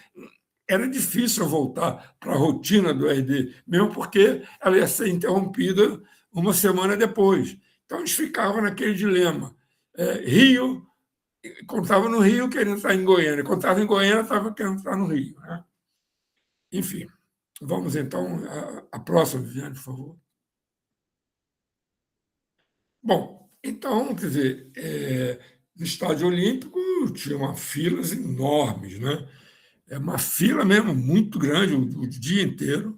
[SPEAKER 2] era difícil voltar para a rotina do RD, mesmo porque ela ia ser interrompida uma semana depois. Então, a gente ficava naquele dilema. Rio, quando estava no Rio, querendo estar em Goiânia. Quando estava em Goiânia, estava querendo estar no Rio. Né? Enfim, vamos então à próxima, Viviane, por favor. Bom, então, quer dizer, no Estádio Olímpico tinha uma filas enormes, né? É uma fila mesmo muito grande o dia inteiro.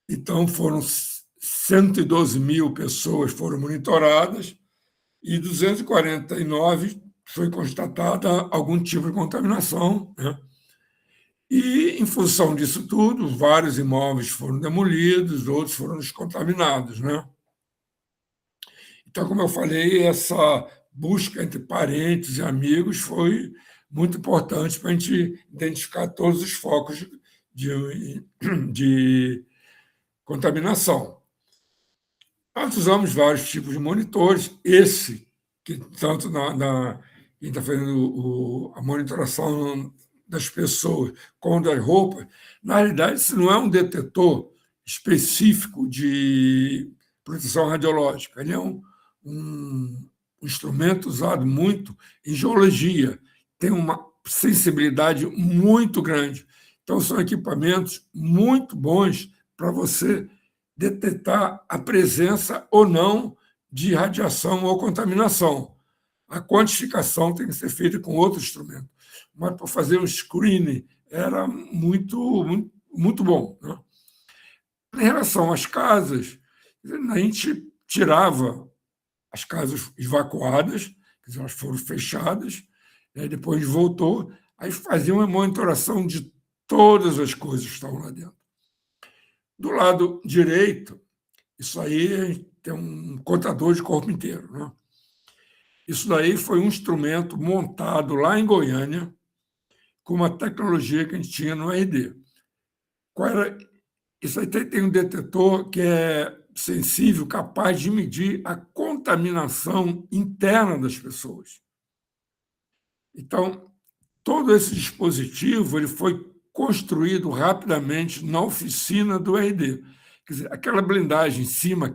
[SPEAKER 2] Então, foram 112 mil pessoas foram monitoradas e 249 foi constatada algum tipo de contaminação. Né? E, em função disso tudo, vários imóveis foram demolidos, outros foram descontaminados. Né? Então, como eu falei, essa busca entre parentes e amigos foi muito importante para a gente identificar todos os focos de contaminação. Nós usamos vários tipos de monitores. Esse, que tanto quem está fazendo a monitoração das pessoas como das roupas, na realidade, isso não é um detetor específico de proteção radiológica. Ele é um instrumento usado muito em geologia. Tem uma sensibilidade muito grande. Então, são equipamentos muito bons para você detectar a presença ou não de radiação ou contaminação. A quantificação tem que ser feita com outro instrumento. Mas para fazer um screening era muito bom. Né? Em relação às casas, a gente tirava as casas evacuadas, quer dizer, elas foram fechadas, né? Depois voltou, aí fazia uma monitoração de todas as coisas que estavam lá dentro. Do lado direito, isso aí tem um contador de corpo inteiro. Né? Isso daí foi um instrumento montado lá em Goiânia, com uma tecnologia que a gente tinha no RD. Qual era? Isso aí tem um detetor que é sensível, capaz de medir a contaminação interna das pessoas. Então, todo esse dispositivo ele foi construído rapidamente na oficina do RD. Quer dizer, aquela blindagem em cima,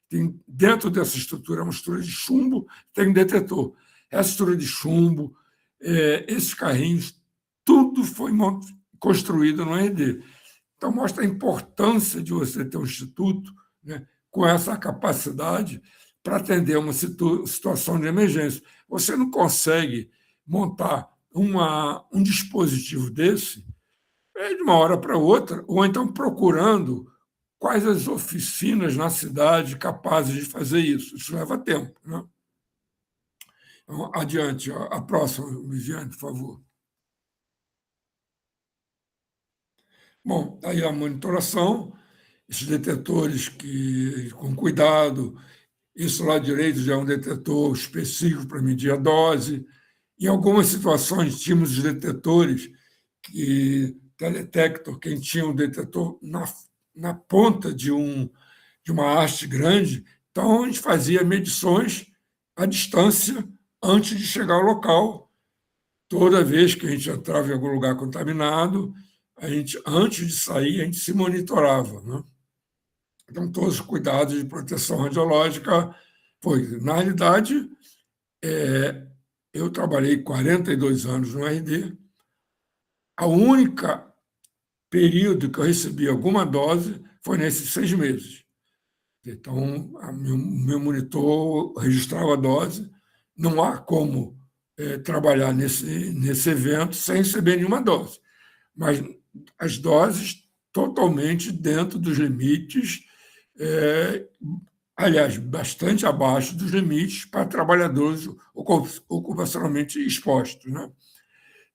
[SPEAKER 2] tem dentro dessa estrutura, uma estrutura de chumbo, tem um detetor. Essa estrutura de chumbo, esses carrinhos, tudo foi construído no RD. Então, mostra a importância de você ter um instituto, né, com essa capacidade para atender uma situação de emergência. Você não consegue montar um dispositivo desse de uma hora para outra, ou então procurando quais as oficinas na cidade capazes de fazer isso. Isso leva tempo. Né? Então, adiante, a próxima, Viviane, por favor. Bom, aí a monitoração, esses detetores que, com cuidado, isso lá direito já é um detetor específico para medir a dose. Em algumas situações, tínhamos os detetores teledetector, quem tinha um detetor na ponta de uma haste grande, Então, a gente fazia medições à distância antes de chegar ao local. Toda vez que a gente entrava em algum lugar contaminado, antes de sair, a gente se monitorava, né? Então, todos os cuidados de proteção radiológica foi. Na realidade, eu trabalhei 42 anos no RD. A única período que eu recebi alguma dose foi nesses 6 meses. Então, meu monitor registrava a dose. Não há como trabalhar nesse evento sem receber nenhuma dose. Mas as doses totalmente dentro dos limites, aliás, bastante abaixo dos limites para trabalhadores ocupacionalmente expostos, né?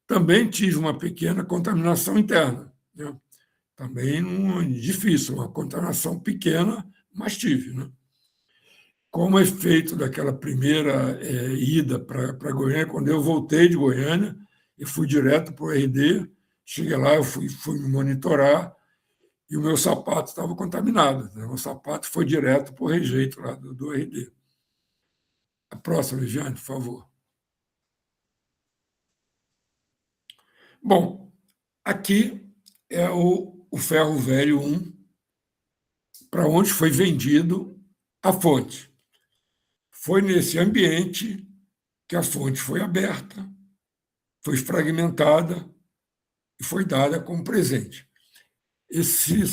[SPEAKER 2] Também tive uma pequena contaminação interna, né? Também não é difícil, uma contaminação pequena, mas tive, né? Como efeito daquela primeira ida para Goiânia, quando eu voltei de Goiânia e fui direto para o RD, cheguei lá, eu fui me monitorar e o meu sapato estava contaminado, né? O sapato foi direto para o rejeito lá do RD. A próxima, Viviane, por favor. Bom, aqui é o ferro velho 1, para onde foi vendido a fonte. Foi nesse ambiente que a fonte foi aberta, foi fragmentada e foi dada como presente. Esse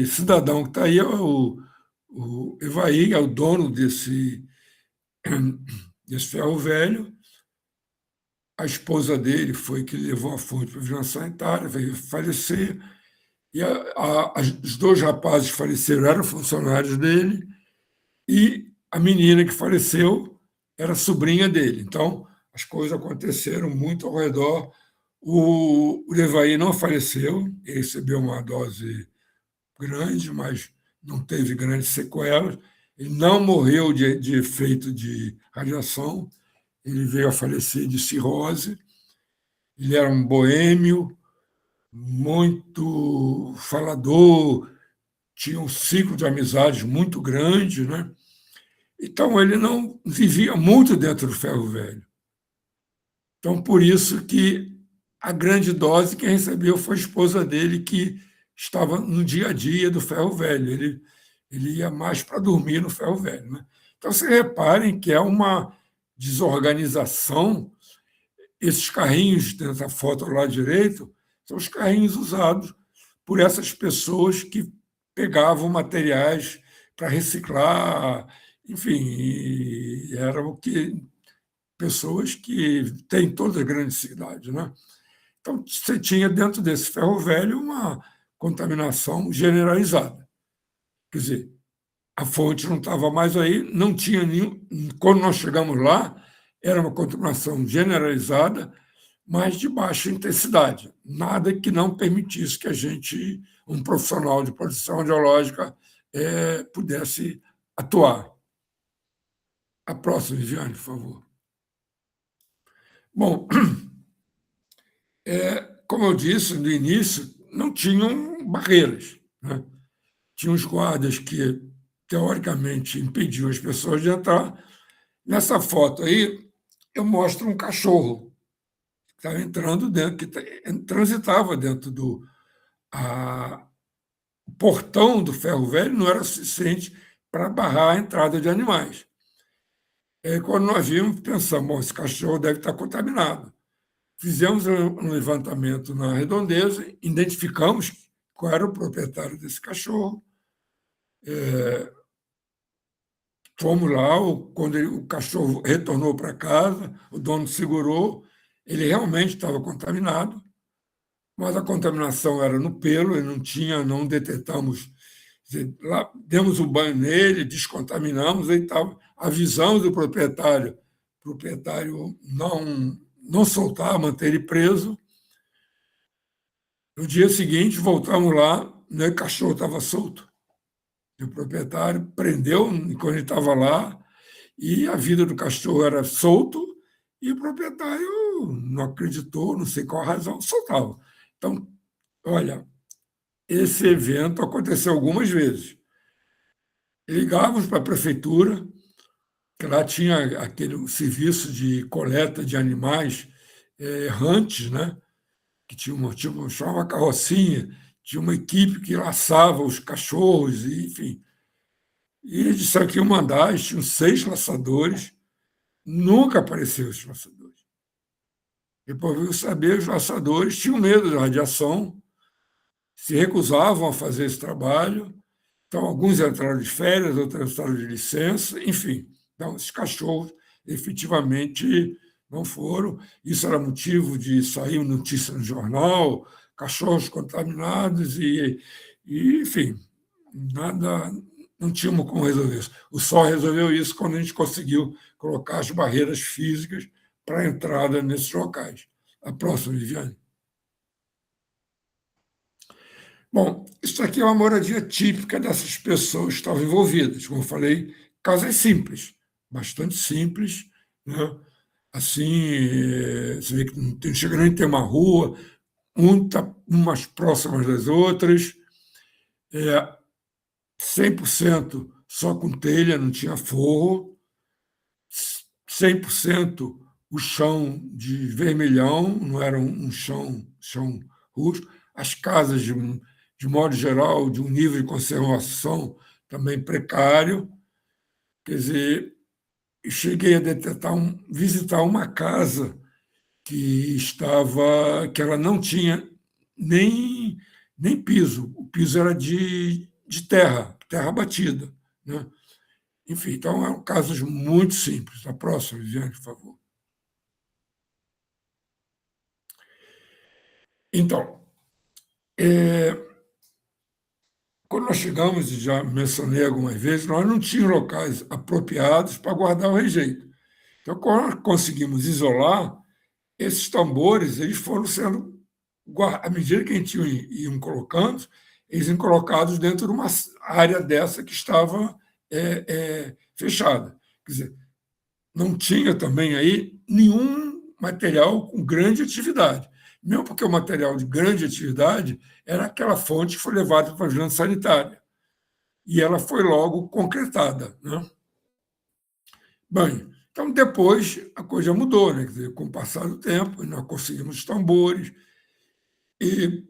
[SPEAKER 2] cidadão que está aí é o Evaí, é o dono desse ferro velho. A esposa dele foi que levou a fonte para a vigilância sanitária, veio falecer. E os 2 rapazes que faleceram eram funcionários dele, e a menina que faleceu era sobrinha dele. Então, as coisas aconteceram muito ao redor. O Evaí não faleceu, ele recebeu uma dose grande, mas não teve grandes sequelas. Ele não morreu de efeito de radiação, ele veio a falecer de cirrose. Ele era um boêmio, muito falador, tinha um ciclo de amizades muito grande, né? Então, ele não vivia muito dentro do ferro velho. Então, por isso que a grande dose quem recebeu foi a esposa dele, que estava no dia a dia do ferro velho. Ele ia mais para dormir no ferro velho, né? Então, vocês reparem que é uma desorganização. Esses carrinhos, dessa foto lá direito, são os carrinhos usados por essas pessoas que pegavam materiais para reciclar, enfim, eram pessoas que têm todas as grandes cidades, né? Então, você tinha dentro desse ferro velho uma contaminação generalizada. Quer dizer, a fonte não estava mais aí, não tinha nenhum. Quando nós chegamos lá, era uma contaminação generalizada, mas de baixa intensidade. Nada que não permitisse que a gente, um profissional de proteção radiológica, pudesse atuar. A próxima, Viviane, por favor. Bom, como eu disse no início, não tinham barreiras, né? Tinha os guardas que, teoricamente, impediam as pessoas de entrar. Nessa foto aí, eu mostro um cachorro que estava entrando dentro, que transitava dentro do o portão do ferro velho, não era suficiente para barrar a entrada de animais. E aí, quando nós vimos, pensamos, bom, esse cachorro deve estar contaminado. Fizemos um levantamento na redondeza, identificamos qual era o proprietário desse cachorro. Fomos lá, quando o cachorro retornou para casa, o dono segurou, ele realmente estava contaminado, mas a contaminação era no pelo, não detectamos. Lá, demos um banho nele, descontaminamos, e tal, avisamos o proprietário não soltar, manter ele preso. No dia seguinte, voltamos lá, né, o cachorro estava solto. E o proprietário prendeu quando ele estava lá, e a vida do cachorro era solto, e o proprietário não acreditou, não sei qual a razão, soltava. Então, olha, esse evento aconteceu algumas vezes. ligávamos para a prefeitura, que lá tinha aquele serviço de coleta de animais errantes, né? Que chamava uma carrocinha, tinha uma equipe que laçava os cachorros, e, enfim. E eles disseram que iam mandar, eles tinham 6 laçadores, nunca apareceram os laçadores. Depois veio saber, os laçadores tinham medo da radiação, se recusavam a fazer esse trabalho. Então, alguns entraram de férias, outros entraram de licença, enfim. Então, esses cachorros efetivamente não foram. Isso era motivo de sair notícia no jornal, cachorros contaminados enfim, nada, não tínhamos como resolver isso. O SOL resolveu isso quando a gente conseguiu colocar as barreiras físicas para a entrada nesses locais. A próxima, Viviane. Bom, isso aqui é uma moradia típica dessas pessoas que estavam envolvidas. Como eu falei, casas simples, bastante simples, né? Assim, você vê que não chega nem a ter uma rua, umas próximas das outras, 100% só com telha, não tinha forro, 100% o chão de vermelhão, não era um chão rústico. As casas, de modo geral, de um nível de conservação também precário. Quer dizer, eu cheguei a visitar uma casa que ela não tinha nem piso. O piso era de terra batida, né? Enfim, então eram casos muito simples. A próxima, Viviane, por favor. Então, quando nós chegamos, e já mencionei algumas vezes, nós não tínhamos locais apropriados para guardar o rejeito. Então, quando nós conseguimos isolar, esses tambores eles foram sendo, à medida que a gente ia colocando, eles iam colocados dentro de uma área dessa que estava fechada. Quer dizer, não tinha também aí nenhum material com grande atividade. Mesmo porque o material de grande atividade era aquela fonte que foi levada para a vigilância sanitária. E ela foi logo concretada, né? Bem, então depois a coisa mudou, né? Quer dizer, com o passar do tempo, nós conseguimos os tambores, e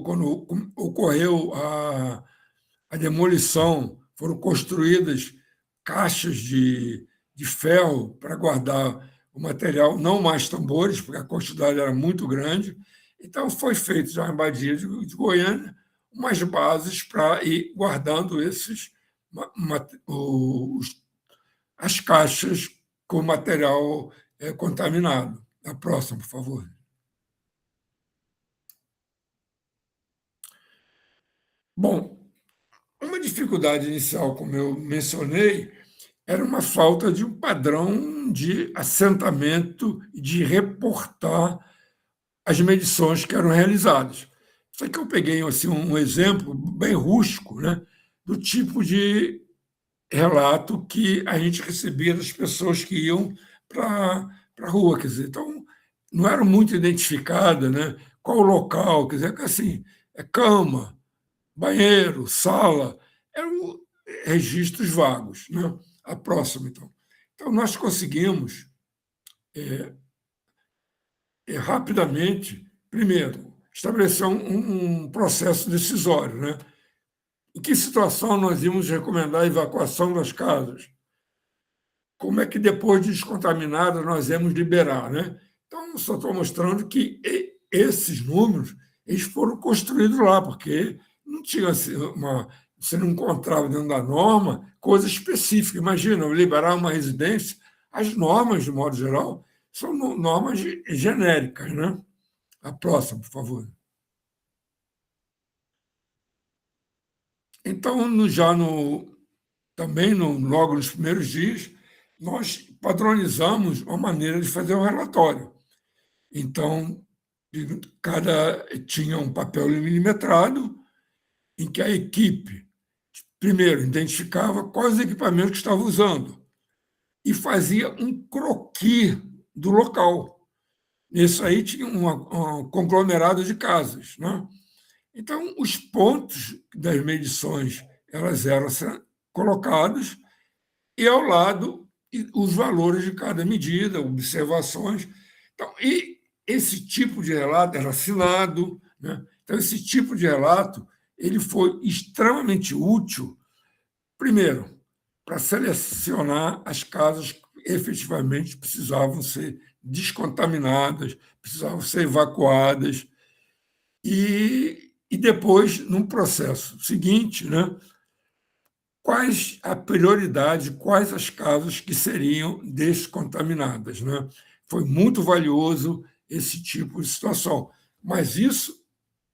[SPEAKER 2] quando ocorreu a demolição, foram construídas caixas de ferro para guardar o material, não mais tambores, porque a quantidade era muito grande. Então, foi feito já em Badia de Goiânia umas bases para ir guardando as caixas com material contaminado. A próxima, por favor. Bom, uma dificuldade inicial, como eu mencionei, era uma falta de um padrão de assentamento e de reportar as medições que eram realizadas. Isso aqui eu peguei assim, um exemplo bem rústico, né, do tipo de relato que a gente recebia das pessoas que iam para a rua. Quer dizer, então, não era muito identificada, né, qual o local, quer dizer, assim, cama, banheiro, sala, eram registros vagos, né? A próxima, então. Então, nós conseguimos rapidamente, primeiro, estabelecer um processo decisório, né? Em que situação nós íamos recomendar a evacuação das casas? Como é que, depois de descontaminada, nós íamos liberar, né? Então, só estou mostrando que esses números eles foram construídos lá, porque não tinha você não encontrava dentro da norma coisa específica. Imagina, liberar uma residência, as normas, de modo geral, são normas genéricas, né? A próxima, por favor. Então, também, logo nos primeiros dias, nós padronizamos uma maneira de fazer o relatório. Então, tinha um papel milimetrado em que a equipe, primeiro, identificava quais equipamentos que estava usando e fazia um croquis do local. Isso aí tinha um conglomerado de casas, né? Então, os pontos das medições elas eram colocados e, ao lado, os valores de cada medida, observações. Então, e esse tipo de relato era assinado, né? Então, esse tipo de relato ele foi extremamente útil, primeiro, para selecionar as casas que efetivamente precisavam ser descontaminadas, precisavam ser evacuadas, e depois, num processo seguinte, né, quais a prioridade, quais as casas que seriam descontaminadas, né? Foi muito valioso esse tipo de situação. Mas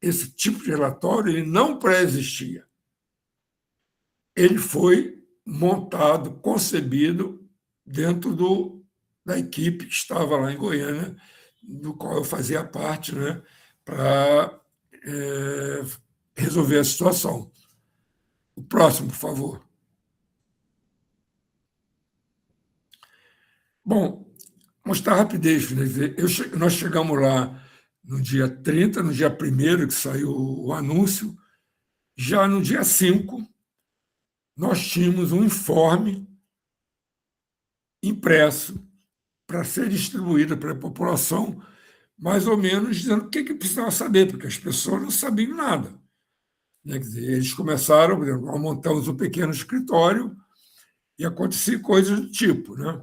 [SPEAKER 2] esse tipo de relatório, ele não pré-existia. Ele foi montado, concebido dentro da equipe que estava lá em Goiânia, do qual eu fazia parte, né, para resolver a situação. O próximo, por favor. Bom, mostrar rapidez, né? Nós chegamos lá no dia 30, no dia 1º que saiu o anúncio. Já no dia 5, nós tínhamos um informe impresso para ser distribuído para a população, mais ou menos dizendo o que precisava saber, porque as pessoas não sabiam nada. Quer dizer, eles começaram, por exemplo, montamos um pequeno escritório e acontecia coisas do tipo, né?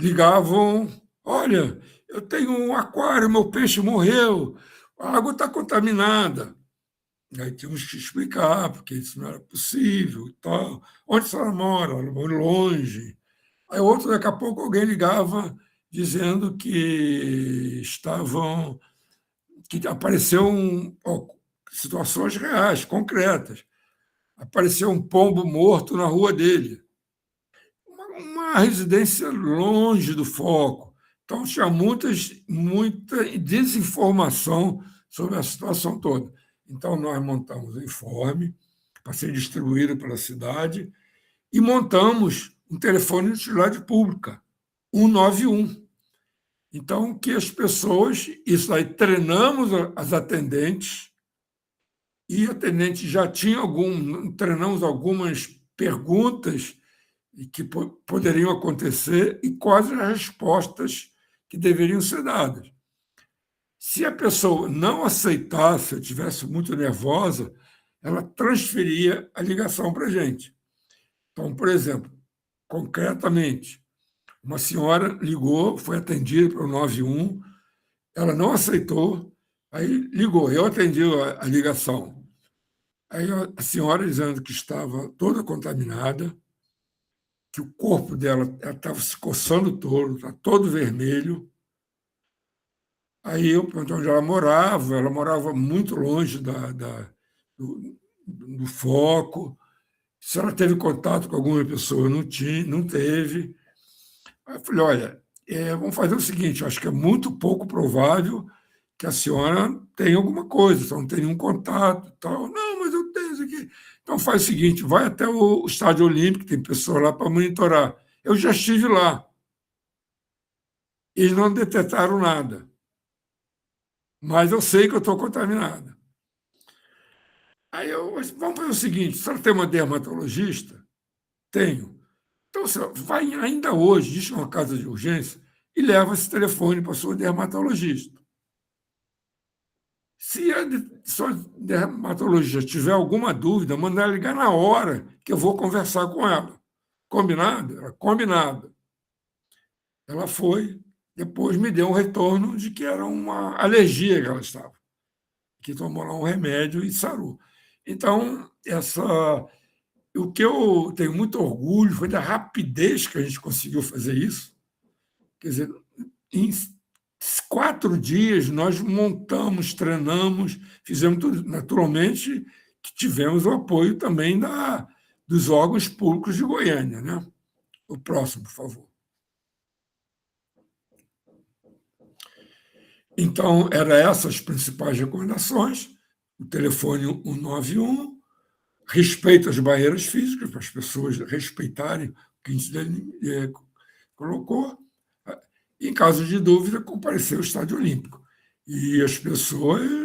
[SPEAKER 2] Ligavam, olha, eu tenho um aquário, meu peixe morreu, a água está contaminada. Aí tínhamos que explicar, porque isso não era possível e tal. Onde a senhora mora? Ela mora longe. Aí outro, daqui a pouco, alguém ligava dizendo que apareceu situações reais, concretas. Apareceu um pombo morto na rua dele. Uma residência longe do foco. Então, tinha muita desinformação sobre a situação toda. Então, nós montamos um informe para ser distribuído pela cidade e montamos um telefone de utilidade pública, 191. Então, que as pessoas, isso aí, treinamos as atendentes, e atendentes já tinham treinamos algumas perguntas que poderiam acontecer e quais as respostas que deveriam ser dadas. Se a pessoa não aceitasse, ou estivesse muito nervosa, ela transferia a ligação para a gente. Então, por exemplo, concretamente, uma senhora ligou, foi atendida pelo 91, ela não aceitou, aí ligou, eu atendi a ligação. Aí a senhora dizendo que estava toda contaminada, que o corpo dela estava se coçando todo, está todo vermelho. Aí eu perguntei onde ela morava muito longe do foco. Se ela teve contato com alguma pessoa, não teve. Aí eu falei, olha, vamos fazer o seguinte, eu acho que é muito pouco provável que a senhora tenha alguma coisa, só não tem nenhum contato e tal. Não, mas eu tenho isso aqui. Então faz o seguinte, vai até o Estádio Olímpico, tem pessoas lá para monitorar. Eu já estive lá. Eles não detectaram nada. Mas eu sei que eu estou contaminada. Aí vamos fazer o seguinte, se ela tem uma dermatologista, tenho. Então, você vai ainda hoje, diz uma casa de urgência, e leva esse telefone para a sua dermatologista. Se a sua dermatologista tiver alguma dúvida, manda ela ligar na hora que eu vou conversar com ela. Combinado? Ela, combinado. Ela foi, depois me deu um retorno de que era uma alergia que ela estava, que tomou lá um remédio e sarou. Então, o que eu tenho muito orgulho foi da rapidez que a gente conseguiu fazer isso. Quer dizer, em 4 dias nós montamos, treinamos, fizemos tudo. Naturalmente, que tivemos o apoio também dos órgãos públicos de Goiânia, né? O próximo, por favor. Então, eram essas as principais recomendações. O telefone 191, respeito às barreiras físicas, para as pessoas respeitarem o que a gente colocou. Em caso de dúvida, comparecer ao Estádio Olímpico. E as pessoas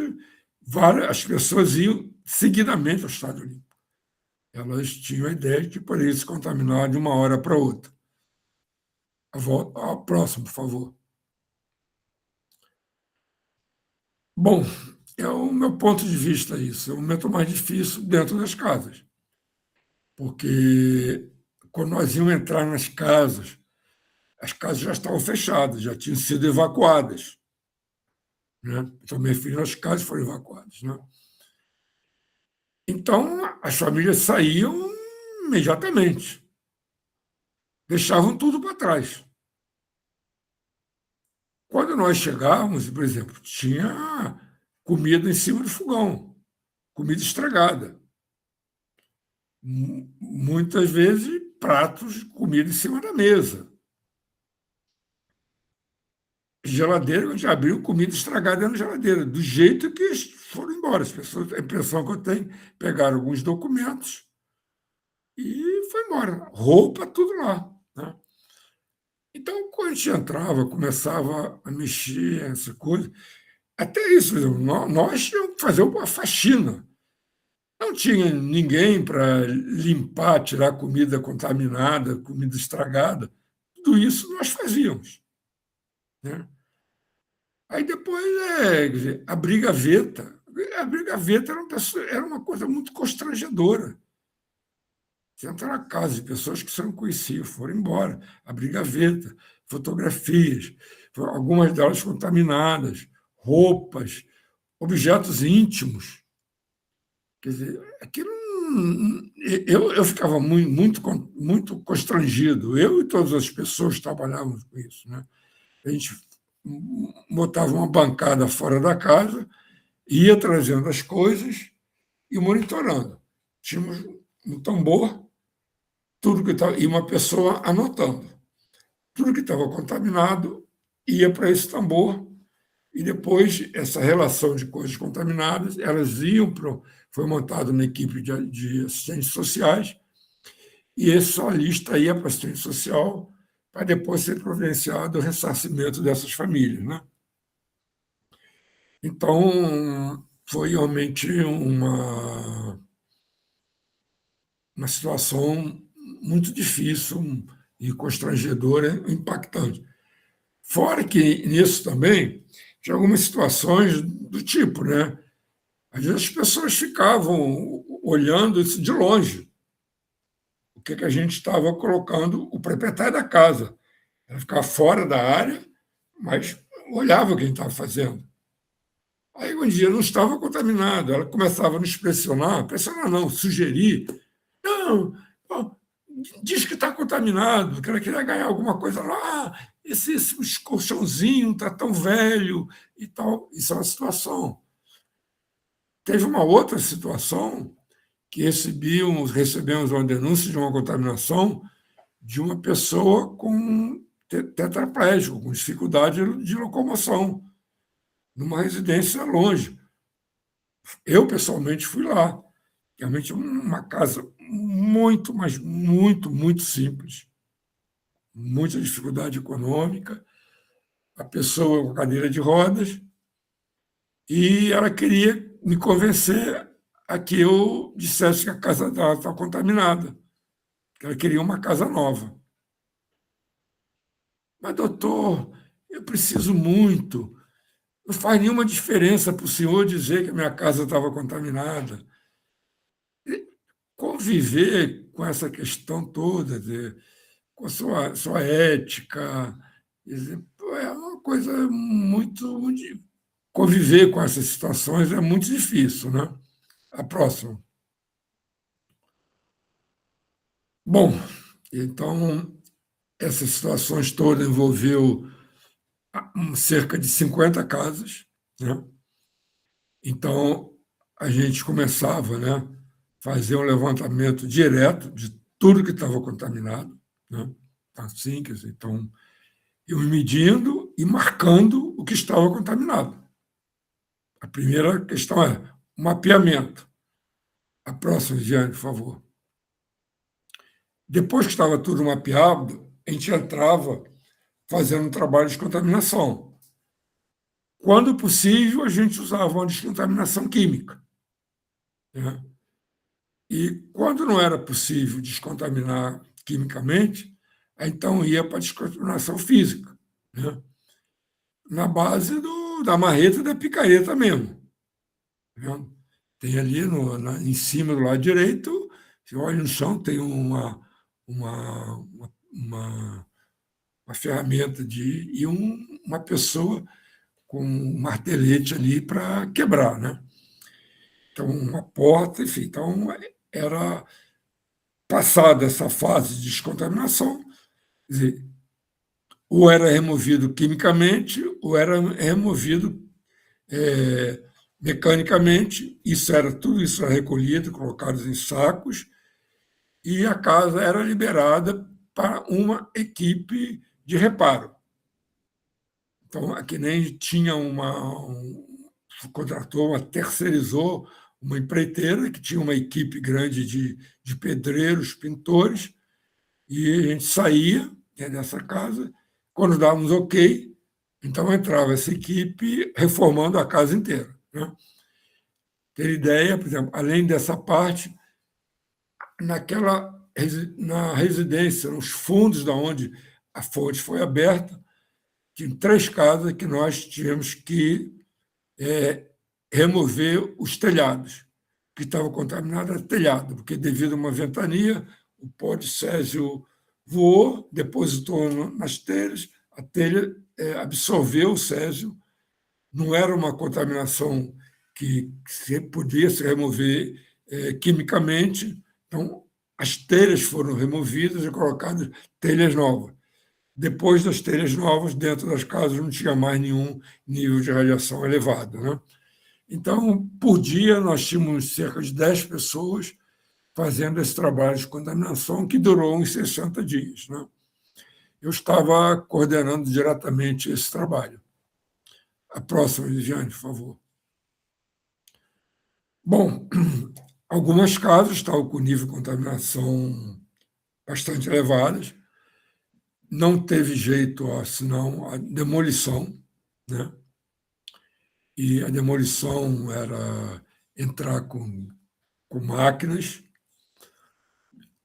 [SPEAKER 2] iam seguidamente ao Estádio Olímpico. elas tinham a ideia de que poderia se contaminar de uma hora para outra. Próximo, por favor. Bom, é o meu ponto de vista isso. É o momento mais difícil dentro das casas. Porque quando nós íamos entrar nas casas, as casas já estavam fechadas, já tinham sido evacuadas. Né? Então, minha filha, as casas foram evacuadas. Né? Então, as famílias saíam imediatamente. Deixavam tudo para trás. Quando nós chegávamos, por exemplo, tinha comida em cima do fogão, comida estragada. Muitas vezes, pratos de comida em cima da mesa. Geladeira, a gente abriu comida estragada na geladeira, do jeito que foram embora. As pessoas, a impressão que eu tenho, pegaram alguns documentos e foi embora. Roupa, tudo lá. Né? Então, quando a gente entrava, começava a mexer, essa coisa, até isso, por exemplo, nós tínhamos que fazer uma faxina. Não tinha ninguém para limpar, tirar comida contaminada, comida estragada. Tudo isso nós fazíamos. Né? Aí depois, quer dizer, a brigaveta. A brigaveta era uma coisa muito constrangedora. Você entra na casa de pessoas que você não conhecia, foram embora. Abrir gaveta, fotografias, algumas delas contaminadas, roupas, objetos íntimos. Quer dizer, aquilo. Eu ficava muito constrangido. Eu e todas as pessoas que trabalhavam com isso. Né? A gente botava uma bancada fora da casa, ia trazendo as coisas e monitorando. Tínhamos um tambor, tudo que estava, e uma pessoa anotando. Tudo que estava contaminado ia para esse tambor, e depois essa relação de coisas contaminadas, elas iam para. Foi montada uma equipe de assistentes sociais, e essa lista ia para a assistente social para depois ser providenciado o ressarcimento dessas famílias. Né? Então, foi realmente uma situação muito difícil e constrangedora, impactante. Fora que, nisso também, tinha algumas situações do tipo, né? Às vezes as pessoas ficavam olhando isso de longe, o que a gente estava colocando, o proprietário da casa. Ela ficava fora da área, mas olhava o que a gente estava fazendo. Aí, um dia, não estava contaminado, ela começava a nos pressionar não, sugerir. Não, diz que está contaminado, que ela queria ganhar alguma coisa lá, esse colchãozinho está tão velho e tal. Isso é uma situação. Teve uma outra situação que recebemos uma denúncia de uma contaminação de uma pessoa com tetraplégico, com dificuldade de locomoção, numa residência longe. Eu, pessoalmente, fui lá. Realmente uma casa muito, mas muito simples. Muita dificuldade econômica. A pessoa com cadeira de rodas. E ela queria me convencer a que eu dissesse que a casa dela estava contaminada. Que ela queria uma casa nova. Mas, doutor, eu preciso muito. Não faz nenhuma diferença para o senhor dizer que a minha casa estava contaminada. Conviver com essa questão toda, com a sua ética, é uma coisa muito. Conviver com essas situações é muito difícil. Né? A próxima. Bom, então, essas situações todas envolveu cerca de 50 casas. Né? Então, a gente começava, né, fazer um levantamento direto de tudo que estava contaminado. Né? Assim, quer dizer, então, eu medindo e marcando o que estava contaminado. A primeira questão é o mapeamento. A próxima, Diane, por favor. Depois que estava tudo mapeado, a gente entrava fazendo um trabalho de contaminação. Quando possível, a gente usava uma descontaminação química. Né? E quando não era possível descontaminar quimicamente, aí então ia para a descontaminação física, né? Na base da marreta e da picareta mesmo. Tá vendo? Tem ali em cima do lado direito, você olha no chão, tem uma, uma, uma ferramenta e uma pessoa com um martelete ali para quebrar, né? Então, uma porta, enfim. Então, era passada essa fase de descontaminação, quer dizer, ou era removido quimicamente, ou era removido mecanicamente. Tudo isso era recolhido, colocado em sacos, e a casa era liberada para uma equipe de reparo. Então, aqui nem tinha contratou, terceirizou uma empreiteira que tinha uma equipe grande de pedreiros, pintores, e a gente saía, né, dessa casa, quando dávamos ok, então entrava essa equipe reformando a casa inteira, né? Ter ideia, por exemplo, além dessa parte, na residência, nos fundos da onde a fonte foi aberta, tinha 3 casas que nós tivemos que remover os telhados, que estavam contaminados era telhado, porque devido a uma ventania, o pó de césio voou, depositou nas telhas, a telha absorveu o césio, não era uma contaminação que podia se remover quimicamente, então as telhas foram removidas e colocadas telhas novas. Depois das telhas novas, dentro das casas não tinha mais nenhum nível de radiação elevado, né? Então, por dia, nós tínhamos cerca de 10 pessoas fazendo esse trabalho de contaminação, que durou uns 60 dias, né? Eu estava coordenando diretamente esse trabalho. A próxima, Viviane, por favor. Bom, algumas casas estavam com nível de contaminação bastante elevadas, não teve jeito, senão a demolição, né? E a demolição era entrar com máquinas.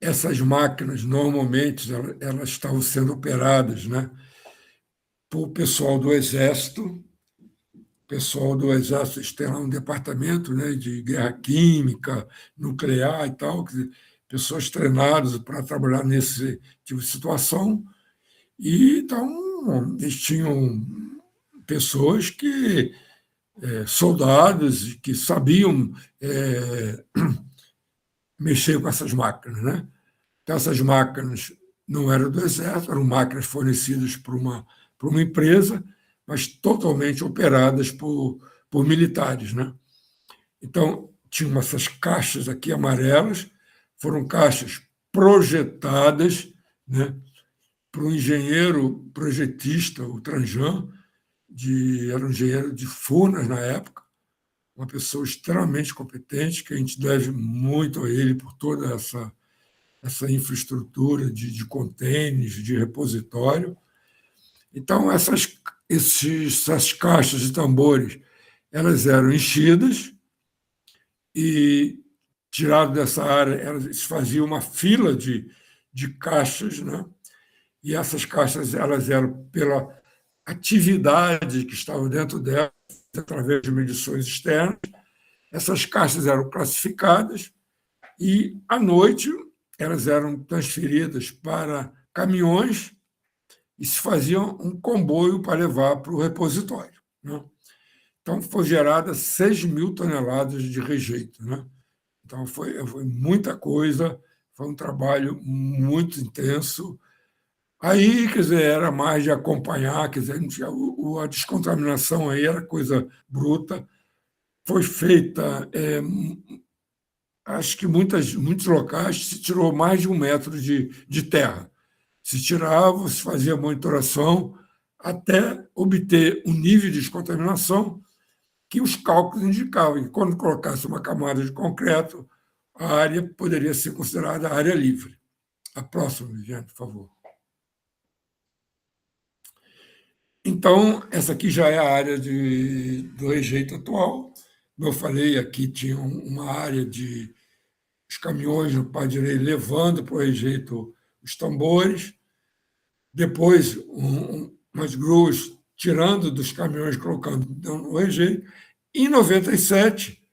[SPEAKER 2] Essas máquinas, normalmente, elas estavam sendo operadas, né, por pessoal do Exército. O pessoal do Exército, eles têm lá um departamento, né, de guerra química, nuclear e tal, quer dizer, pessoas treinadas para trabalhar nesse tipo de situação. E então eles tinham pessoas soldados que sabiam mexer com essas máquinas, né? Então, essas máquinas não eram do Exército, eram máquinas fornecidas por uma empresa, mas totalmente operadas por militares, né? Então, tinham essas caixas aqui amarelas, foram caixas projetadas, né, para um engenheiro projetista, o Tranjan, era um engenheiro de Furnas na época, uma pessoa extremamente competente, que a gente deve muito a ele por toda essa infraestrutura de contêineres, de repositório. Então, essas caixas de tambores, elas eram enchidas e, tirado dessa área, elas faziam uma fila de caixas, né? E essas caixas elas eram pela atividade que estava dentro delas, através de medições externas. Essas caixas eram classificadas e, à noite, elas eram transferidas para caminhões e se fazia um comboio para levar para o repositório, né? Então, foi gerada 6.000 toneladas de rejeito, né? Então, foi muita coisa, foi um trabalho muito intenso. Aí, quer dizer, era mais de acompanhar, quer dizer, a descontaminação aí era coisa bruta. Foi feita, acho que muitos locais se tirou mais de 1 metro de terra. Se tirava, se fazia monitoração até obter um nível de descontaminação que os cálculos indicavam. E quando colocasse uma camada de concreto, a área poderia ser considerada área livre. A próxima, Viviane, por favor. Então, essa aqui já é a área do rejeito atual. Como eu falei, aqui tinha uma área de os caminhões no Padirei levando para o rejeito os tambores, depois umas gruas tirando dos caminhões, colocando no rejeito. Em 97,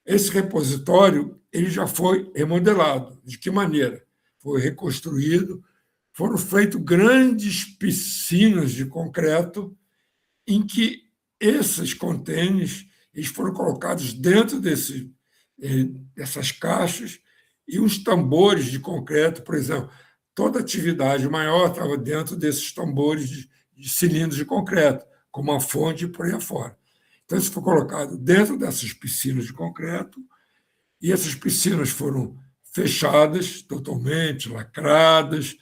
[SPEAKER 2] esse repositório ele já foi remodelado. De que maneira? Foi reconstruído, foram feitas grandes piscinas de concreto em que esses contêineres eles foram colocados dentro dessas caixas e os tambores de concreto, por exemplo, toda atividade maior estava dentro desses tambores de cilindros de concreto, como a fonte e por aí afora. Então, isso foi colocado dentro dessas piscinas de concreto e essas piscinas foram fechadas totalmente, lacradas,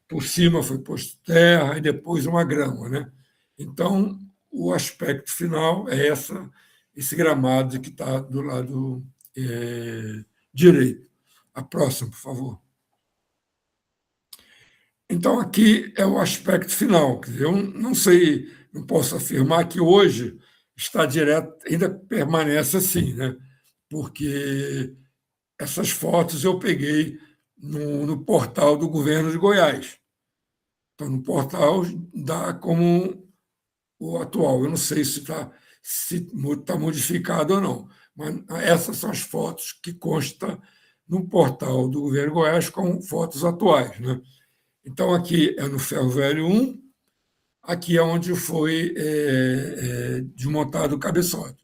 [SPEAKER 2] por cima foi posto terra e depois uma grama, né? Então, o aspecto final é esse gramado que está do lado direito. A próxima, por favor. Então, aqui é o aspecto final. Quer dizer, eu não sei, não posso afirmar que hoje está direto, ainda permanece assim, né? Porque essas fotos eu peguei no portal do governo de Goiás. Então, no portal dá como o atual. Eu não sei se tá modificado ou não, mas essas são as fotos que constam no portal do governo de Goiás com fotos atuais, né? Então, aqui é no Ferro Velho 1, aqui é onde foi desmontado o cabeçote.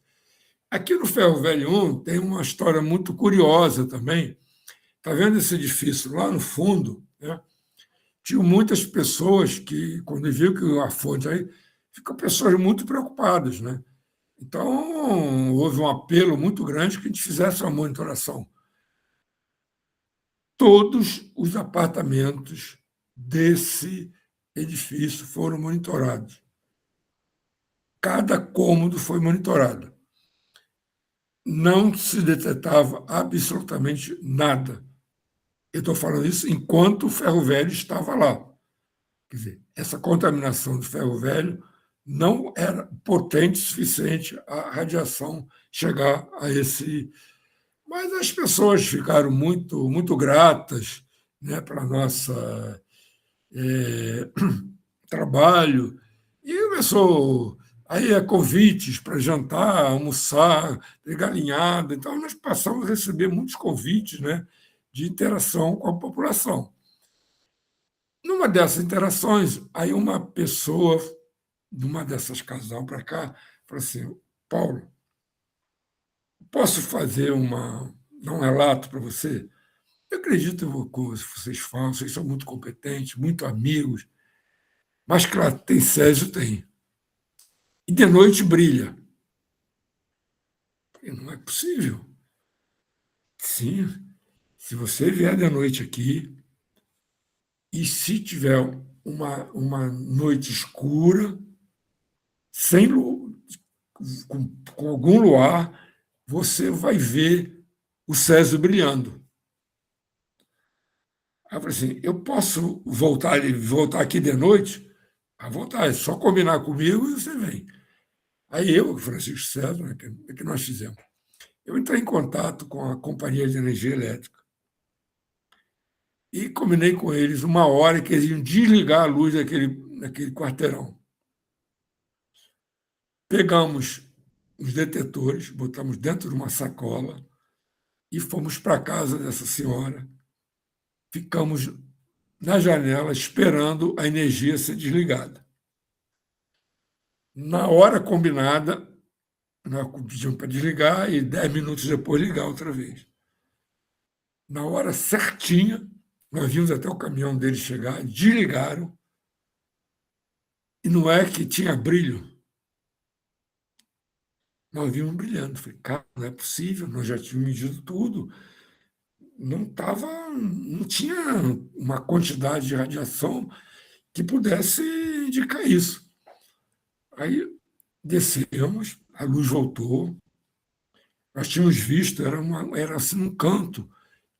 [SPEAKER 2] Aqui no Ferro Velho 1 tem uma história muito curiosa também. Está vendo esse edifício lá no fundo? Né? Tinham muitas pessoas que, quando viu que a fonte aí, ficam pessoas muito preocupadas, né? Então, houve um apelo muito grande que a gente fizesse uma monitoração. Todos os apartamentos desse edifício foram monitorados. Cada cômodo foi monitorado. Não se detectava absolutamente nada. Eu estou falando isso enquanto o ferro velho estava lá. Quer dizer, essa contaminação do ferro velho não era potente o suficiente a radiação chegar a esse. Mas as pessoas ficaram muito, muito gratas, né, para nossa trabalho e começou aí convites para jantar, almoçar, ter galinhada. Então nós passamos a receber muitos convites, né, de interação com a população. Numa dessas interações, aí uma pessoa, numa dessas casal para cá, falou assim: Paulo, posso fazer dar um relato para você? Eu acredito no que vocês falam, vocês são muito competentes, muito amigos, mas, claro, tem Césio, tem. E de noite brilha. E não é possível. Sim, se você vier de noite aqui e se tiver uma noite escura, sem com algum luar, você vai ver o Césio brilhando. Aí eu falei assim: eu posso voltar aqui de noite? À vontade, é só combinar comigo e você vem. Aí eu, Francisco César, né, que nós fizemos? Eu entrei em contato com a Companhia de Energia Elétrica e combinei com eles uma hora que eles iam desligar a luz daquele quarteirão. Pegamos os detetores, botamos dentro de uma sacola e fomos para a casa dessa senhora. Ficamos na janela esperando a energia ser desligada. Na hora combinada, nós pedimos para desligar e 10 minutos depois ligar outra vez. Na hora certinha, nós vimos até o caminhão deles chegar, desligaram, e não é que tinha brilho. Nós vimos brilhando. Falei, cara, não é possível, nós já tínhamos medido tudo. Não tinha uma quantidade de radiação que pudesse indicar isso. Aí descemos, a luz voltou, nós tínhamos visto, era assim um canto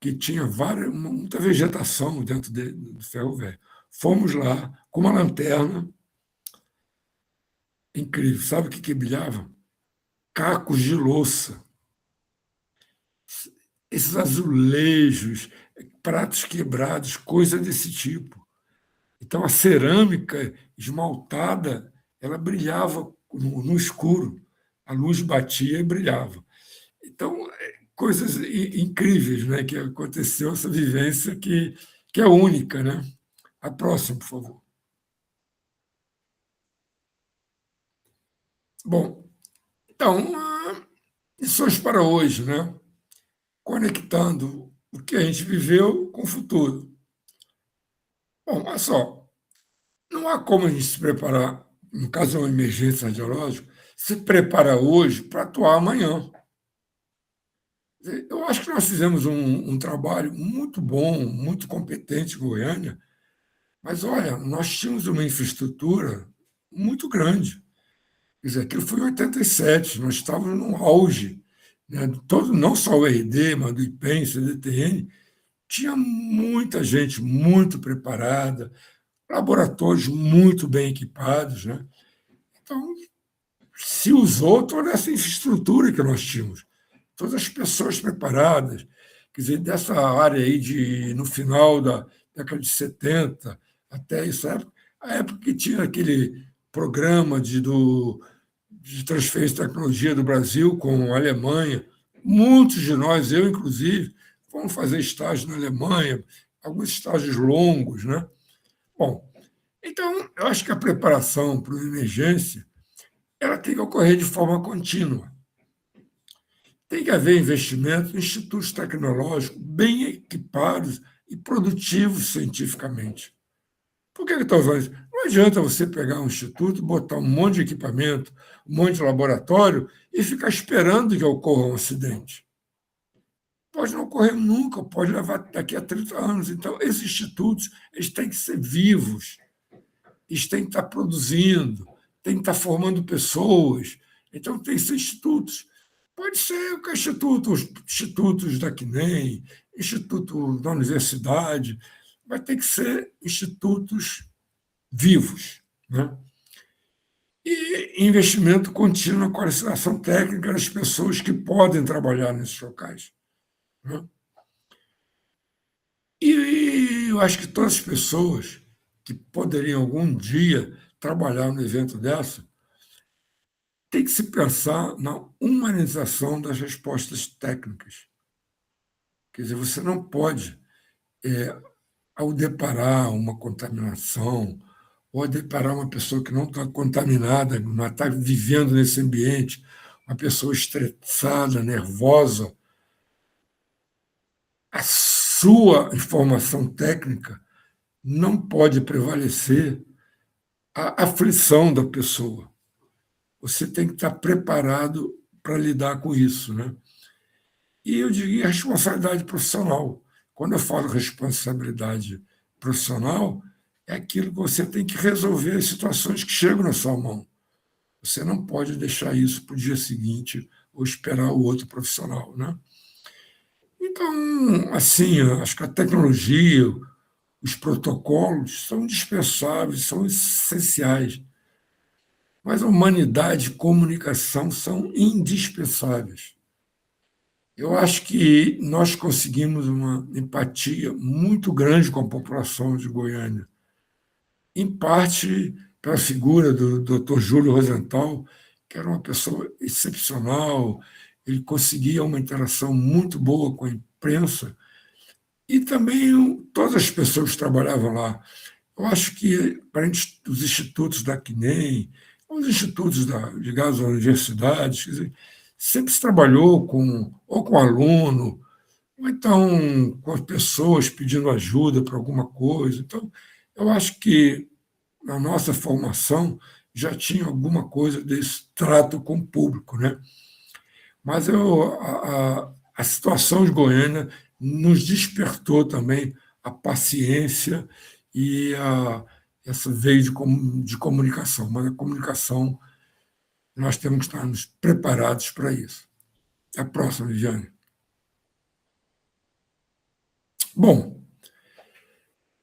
[SPEAKER 2] que tinha muita vegetação dentro do ferro velho. Fomos lá com uma lanterna, incrível. Sabe o que brilhava? Cacos de louça. esses azulejos, pratos quebrados, coisa desse tipo. Então, a cerâmica esmaltada, ela brilhava no escuro, a luz batia e brilhava. Então, coisas incríveis, né, que aconteceu, essa vivência que é única. Né? A próxima, por favor. Bom, então, lições para hoje, né? Conectando o que a gente viveu com o futuro. Bom, olha só, não há como a gente se preparar, no caso de uma emergência radiológica, se preparar hoje para atuar amanhã. Eu acho que nós fizemos um trabalho muito bom, muito competente em Goiânia, mas olha, nós tínhamos uma infraestrutura muito grande. Quer dizer, aquilo foi em 87, nós estávamos no auge. Né? Todo, não só o RD, mas do IPEM, CDTN, tinha muita gente muito preparada, laboratórios muito bem equipados. Né? Então, se usou toda essa infraestrutura que nós tínhamos, todas as pessoas preparadas. Quer dizer, dessa área aí no final da década de 70 até essa época, a época que tinha aquele programa de transferência de tecnologia do Brasil com a Alemanha, muitos de nós, eu inclusive, fomos fazer estágio na Alemanha, alguns estágios longos. Né? Bom, então, eu acho que a preparação para uma emergência ela tem que ocorrer de forma contínua. Tem que haver investimento em institutos tecnológicos bem equipados e produtivos cientificamente. Por que eu estou falando isso? Não adianta você pegar um instituto, botar um monte de equipamento, um monte de laboratório e ficar esperando que ocorra um acidente. Pode não ocorrer nunca, pode levar daqui a 30 anos. Então, esses institutos eles têm que ser vivos, eles têm que estar produzindo, têm que estar formando pessoas. Então, tem que ser institutos. Pode ser institutos da CNEM, instituto da universidade, vai ter que ser institutos vivos. Né? E investimento contínuo na qualificação técnica das pessoas que podem trabalhar nesses locais. Né? E eu acho que todas as pessoas que poderiam algum dia trabalhar no evento dessa tem que se pensar na humanização das respostas técnicas. Quer dizer, você não pode, ao deparar uma contaminação, ou ao deparar uma pessoa que não está contaminada, não está vivendo nesse ambiente, uma pessoa estressada, nervosa, a sua informação técnica não pode prevalecer a aflição da pessoa. Você tem que estar preparado para lidar com isso. Né? E eu diria responsabilidade profissional. Quando eu falo responsabilidade profissional, é aquilo que você tem que resolver as situações que chegam na sua mão. Você não pode deixar isso para o dia seguinte ou esperar o outro profissional. Né? Então, assim, acho que a tecnologia, os protocolos são indispensáveis, são essenciais. Mas a humanidade e comunicação são indispensáveis. Eu acho que nós conseguimos uma empatia muito grande com a população de Goiânia, em parte pela figura do Dr. Júlio Rosenthal, que era uma pessoa excepcional, ele conseguia uma interação muito boa com a imprensa, e também todas as pessoas que trabalhavam lá. Eu acho que, para os institutos da CNEM, os institutos ligados à universidade, quer dizer, sempre se trabalhou ou com aluno, ou então com as pessoas pedindo ajuda para alguma coisa. Então, eu acho que na nossa formação já tinha alguma coisa desse trato com o público. Né? Mas a situação de Goiânia nos despertou também a paciência e essa veia de comunicação. Mas a comunicação, nós temos que estar preparados para isso. Até a próxima, Viviane. Bom,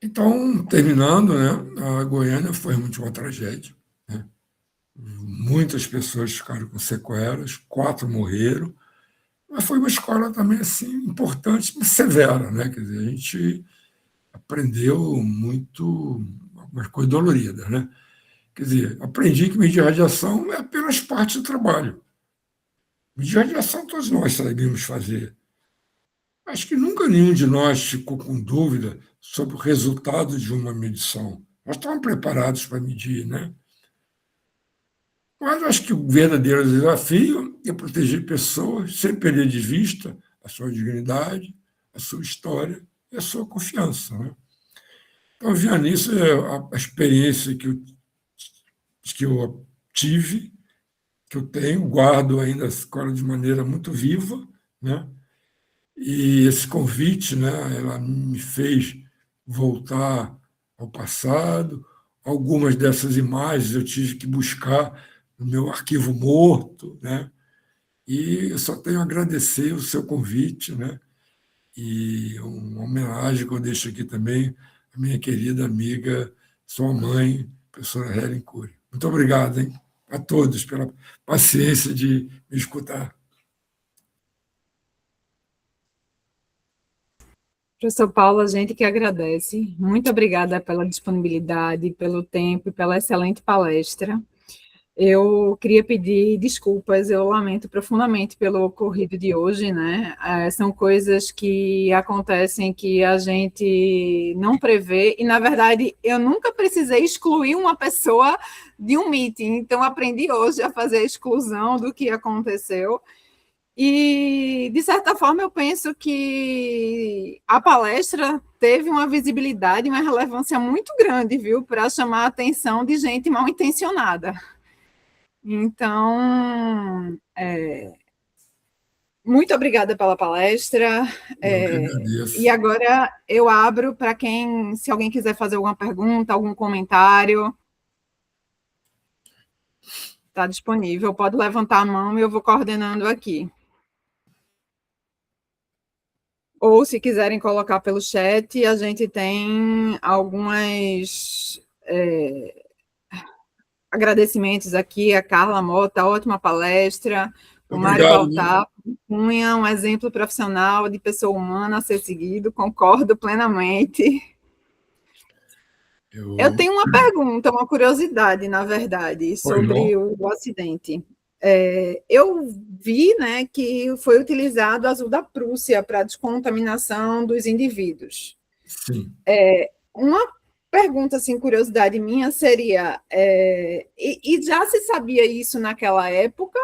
[SPEAKER 2] então, terminando, né, a Goiânia foi realmente uma tragédia. Né? Muitas pessoas ficaram com sequelas, 4 morreram, Mas foi uma escola também assim, importante, mas severa, né? Quer dizer, a gente aprendeu muito, algumas coisas doloridas, né? Quer dizer, aprendi que medir radiação é apenas parte do trabalho. Medir radiação todos nós sabíamos fazer. Acho que nunca nenhum de nós ficou com dúvida sobre o resultado de uma medição. Nós estávamos preparados para medir, né? Mas acho que o verdadeiro desafio é proteger pessoas sem perder de vista a sua dignidade, a sua história e a sua confiança, né? Então, via nisso a experiência que eu tive, que eu tenho, guardo ainda a escola de maneira muito viva, né? E esse convite, né, ela me fez voltar ao passado. Algumas dessas imagens eu tive que buscar no meu arquivo morto, né? E eu só tenho a agradecer o seu convite, né? E uma homenagem que eu deixo aqui também à minha querida amiga, sua mãe, professora Helen Cury. Muito obrigado, hein, a todos pela paciência de me escutar.
[SPEAKER 1] Professor Paulo, a gente que agradece. Muito obrigada pela disponibilidade, pelo tempo e pela excelente palestra. Eu queria pedir desculpas, eu lamento profundamente pelo ocorrido de hoje, né? São coisas que acontecem que a gente não prevê, e, na verdade, eu nunca precisei excluir uma pessoa de um meeting, então aprendi hoje a fazer a exclusão do que aconteceu. E, de certa forma, eu penso que a palestra teve uma visibilidade e uma relevância muito grande, viu, para chamar a atenção de gente mal intencionada. Então, muito obrigada pela palestra.
[SPEAKER 2] Eu que
[SPEAKER 1] E
[SPEAKER 2] agradeço.
[SPEAKER 1] agora eu abro para quem, se alguém quiser fazer alguma pergunta, algum comentário, está disponível. Pode levantar a mão e eu vou coordenando aqui. Ou, se quiserem colocar pelo chat, a gente tem algumas agradecimentos aqui. A Carla Mota, ótima palestra. O Mário
[SPEAKER 2] Obrigado.
[SPEAKER 1] Baltar Cunha, um exemplo profissional de pessoa humana a ser seguido, concordo plenamente. Eu tenho uma pergunta, uma curiosidade, na verdade, sobre o acidente. Eu vi, né, que foi utilizado azul da Prússia para descontaminação dos indivíduos.
[SPEAKER 2] Sim.
[SPEAKER 1] Uma pergunta, assim, curiosidade minha seria, e já se sabia isso naquela época,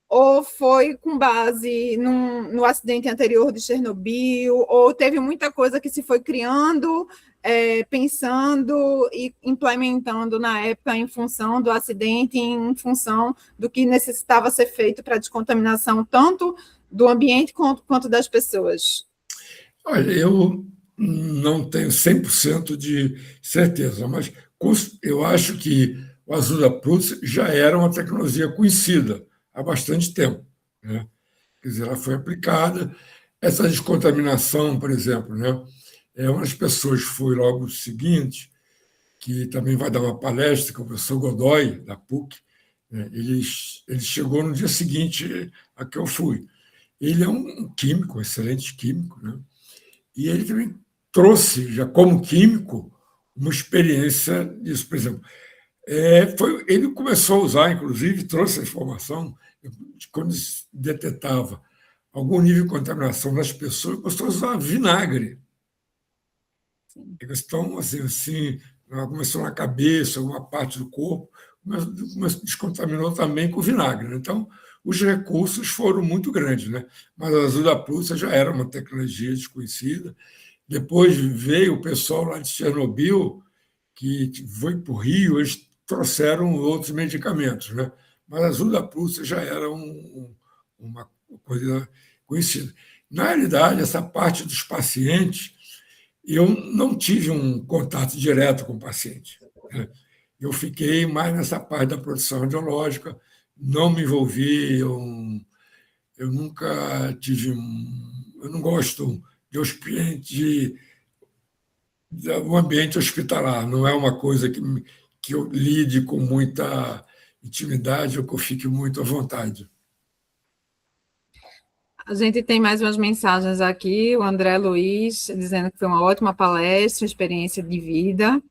[SPEAKER 1] ou foi com base no acidente anterior de Chernobyl, ou teve muita coisa que se foi criando, pensando e implementando na época em função do acidente, em função do que necessitava ser feito para a descontaminação tanto do ambiente quanto das pessoas?
[SPEAKER 2] Olha, eu não tenho 100% de certeza, mas eu acho que o azul da Prússia já era uma tecnologia conhecida há bastante tempo, né? Quer dizer, ela foi aplicada. Essa descontaminação, por exemplo, né? Uma das pessoas foi logo o seguinte, que também vai dar uma palestra, que é o professor Godoy, da PUC, né? Ele chegou no dia seguinte a que eu fui. Ele é um químico, um excelente químico, né? E ele também trouxe, já como químico, uma experiência disso. Por exemplo, ele começou a usar, inclusive, trouxe a informação de quando se detetava algum nível de contaminação nas pessoas, começou a usar vinagre. A questão, assim, começou na cabeça, alguma parte do corpo, mas descontaminou também com vinagre, né? Então, os recursos foram muito grandes, né? Mas a azul da Prússia já era uma tecnologia desconhecida. Depois veio o pessoal lá de Chernobyl, que foi para o Rio, eles trouxeram outros medicamentos, né? Mas a azul da Prússia já era uma coisa conhecida. Na realidade, essa parte dos pacientes, eu não tive um contato direto com o paciente, né? Eu fiquei mais nessa parte da produção radiológica, não me envolvi, eu nunca tive eu não gosto do ambiente hospitalar, não é uma coisa que eu lide com muita intimidade ou que eu fique muito à vontade.
[SPEAKER 1] A gente tem mais umas mensagens aqui, o André Luiz dizendo que foi uma ótima palestra, experiência de vida.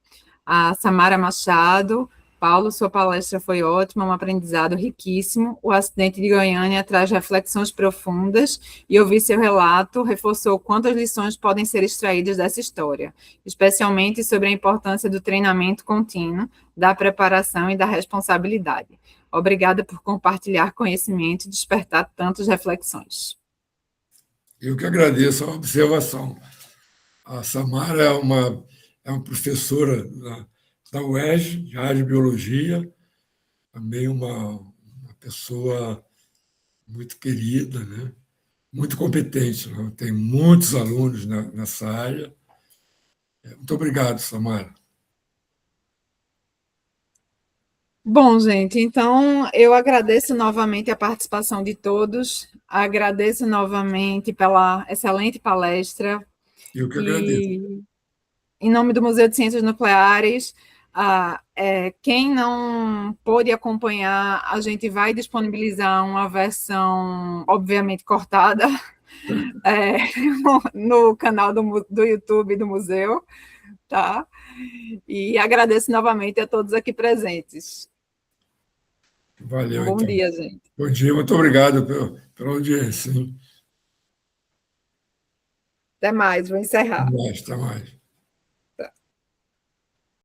[SPEAKER 1] A Samara Machado, Paulo, sua palestra foi ótima, um aprendizado riquíssimo. O acidente de Goiânia traz reflexões profundas e ouvir seu relato reforçou quantas lições podem ser extraídas dessa história, especialmente sobre a importância do treinamento contínuo, da preparação e da responsabilidade. Obrigada por compartilhar conhecimento e despertar tantas reflexões.
[SPEAKER 2] Eu que agradeço a observação. A Samara é uma professora da UERJ, de área de biologia, também uma pessoa muito querida, né? Muito competente. Né? Tem muitos alunos nessa área. Muito obrigado, Samara.
[SPEAKER 1] Bom, gente, então eu agradeço novamente a participação de todos, agradeço novamente pela excelente palestra
[SPEAKER 2] Eu que agradeço.
[SPEAKER 1] e, em nome do Museu de Ciências Nucleares, quem não pôde acompanhar, a gente vai disponibilizar uma versão, obviamente, cortada, é, no canal do YouTube do museu, tá? E agradeço novamente a todos aqui presentes. Um
[SPEAKER 2] Valeu,
[SPEAKER 1] bom
[SPEAKER 2] então.
[SPEAKER 1] dia, gente.
[SPEAKER 2] Bom dia, muito obrigado pela audiência. Hein?
[SPEAKER 1] Até mais, vou
[SPEAKER 2] Até
[SPEAKER 1] encerrar.
[SPEAKER 2] mais, até mais.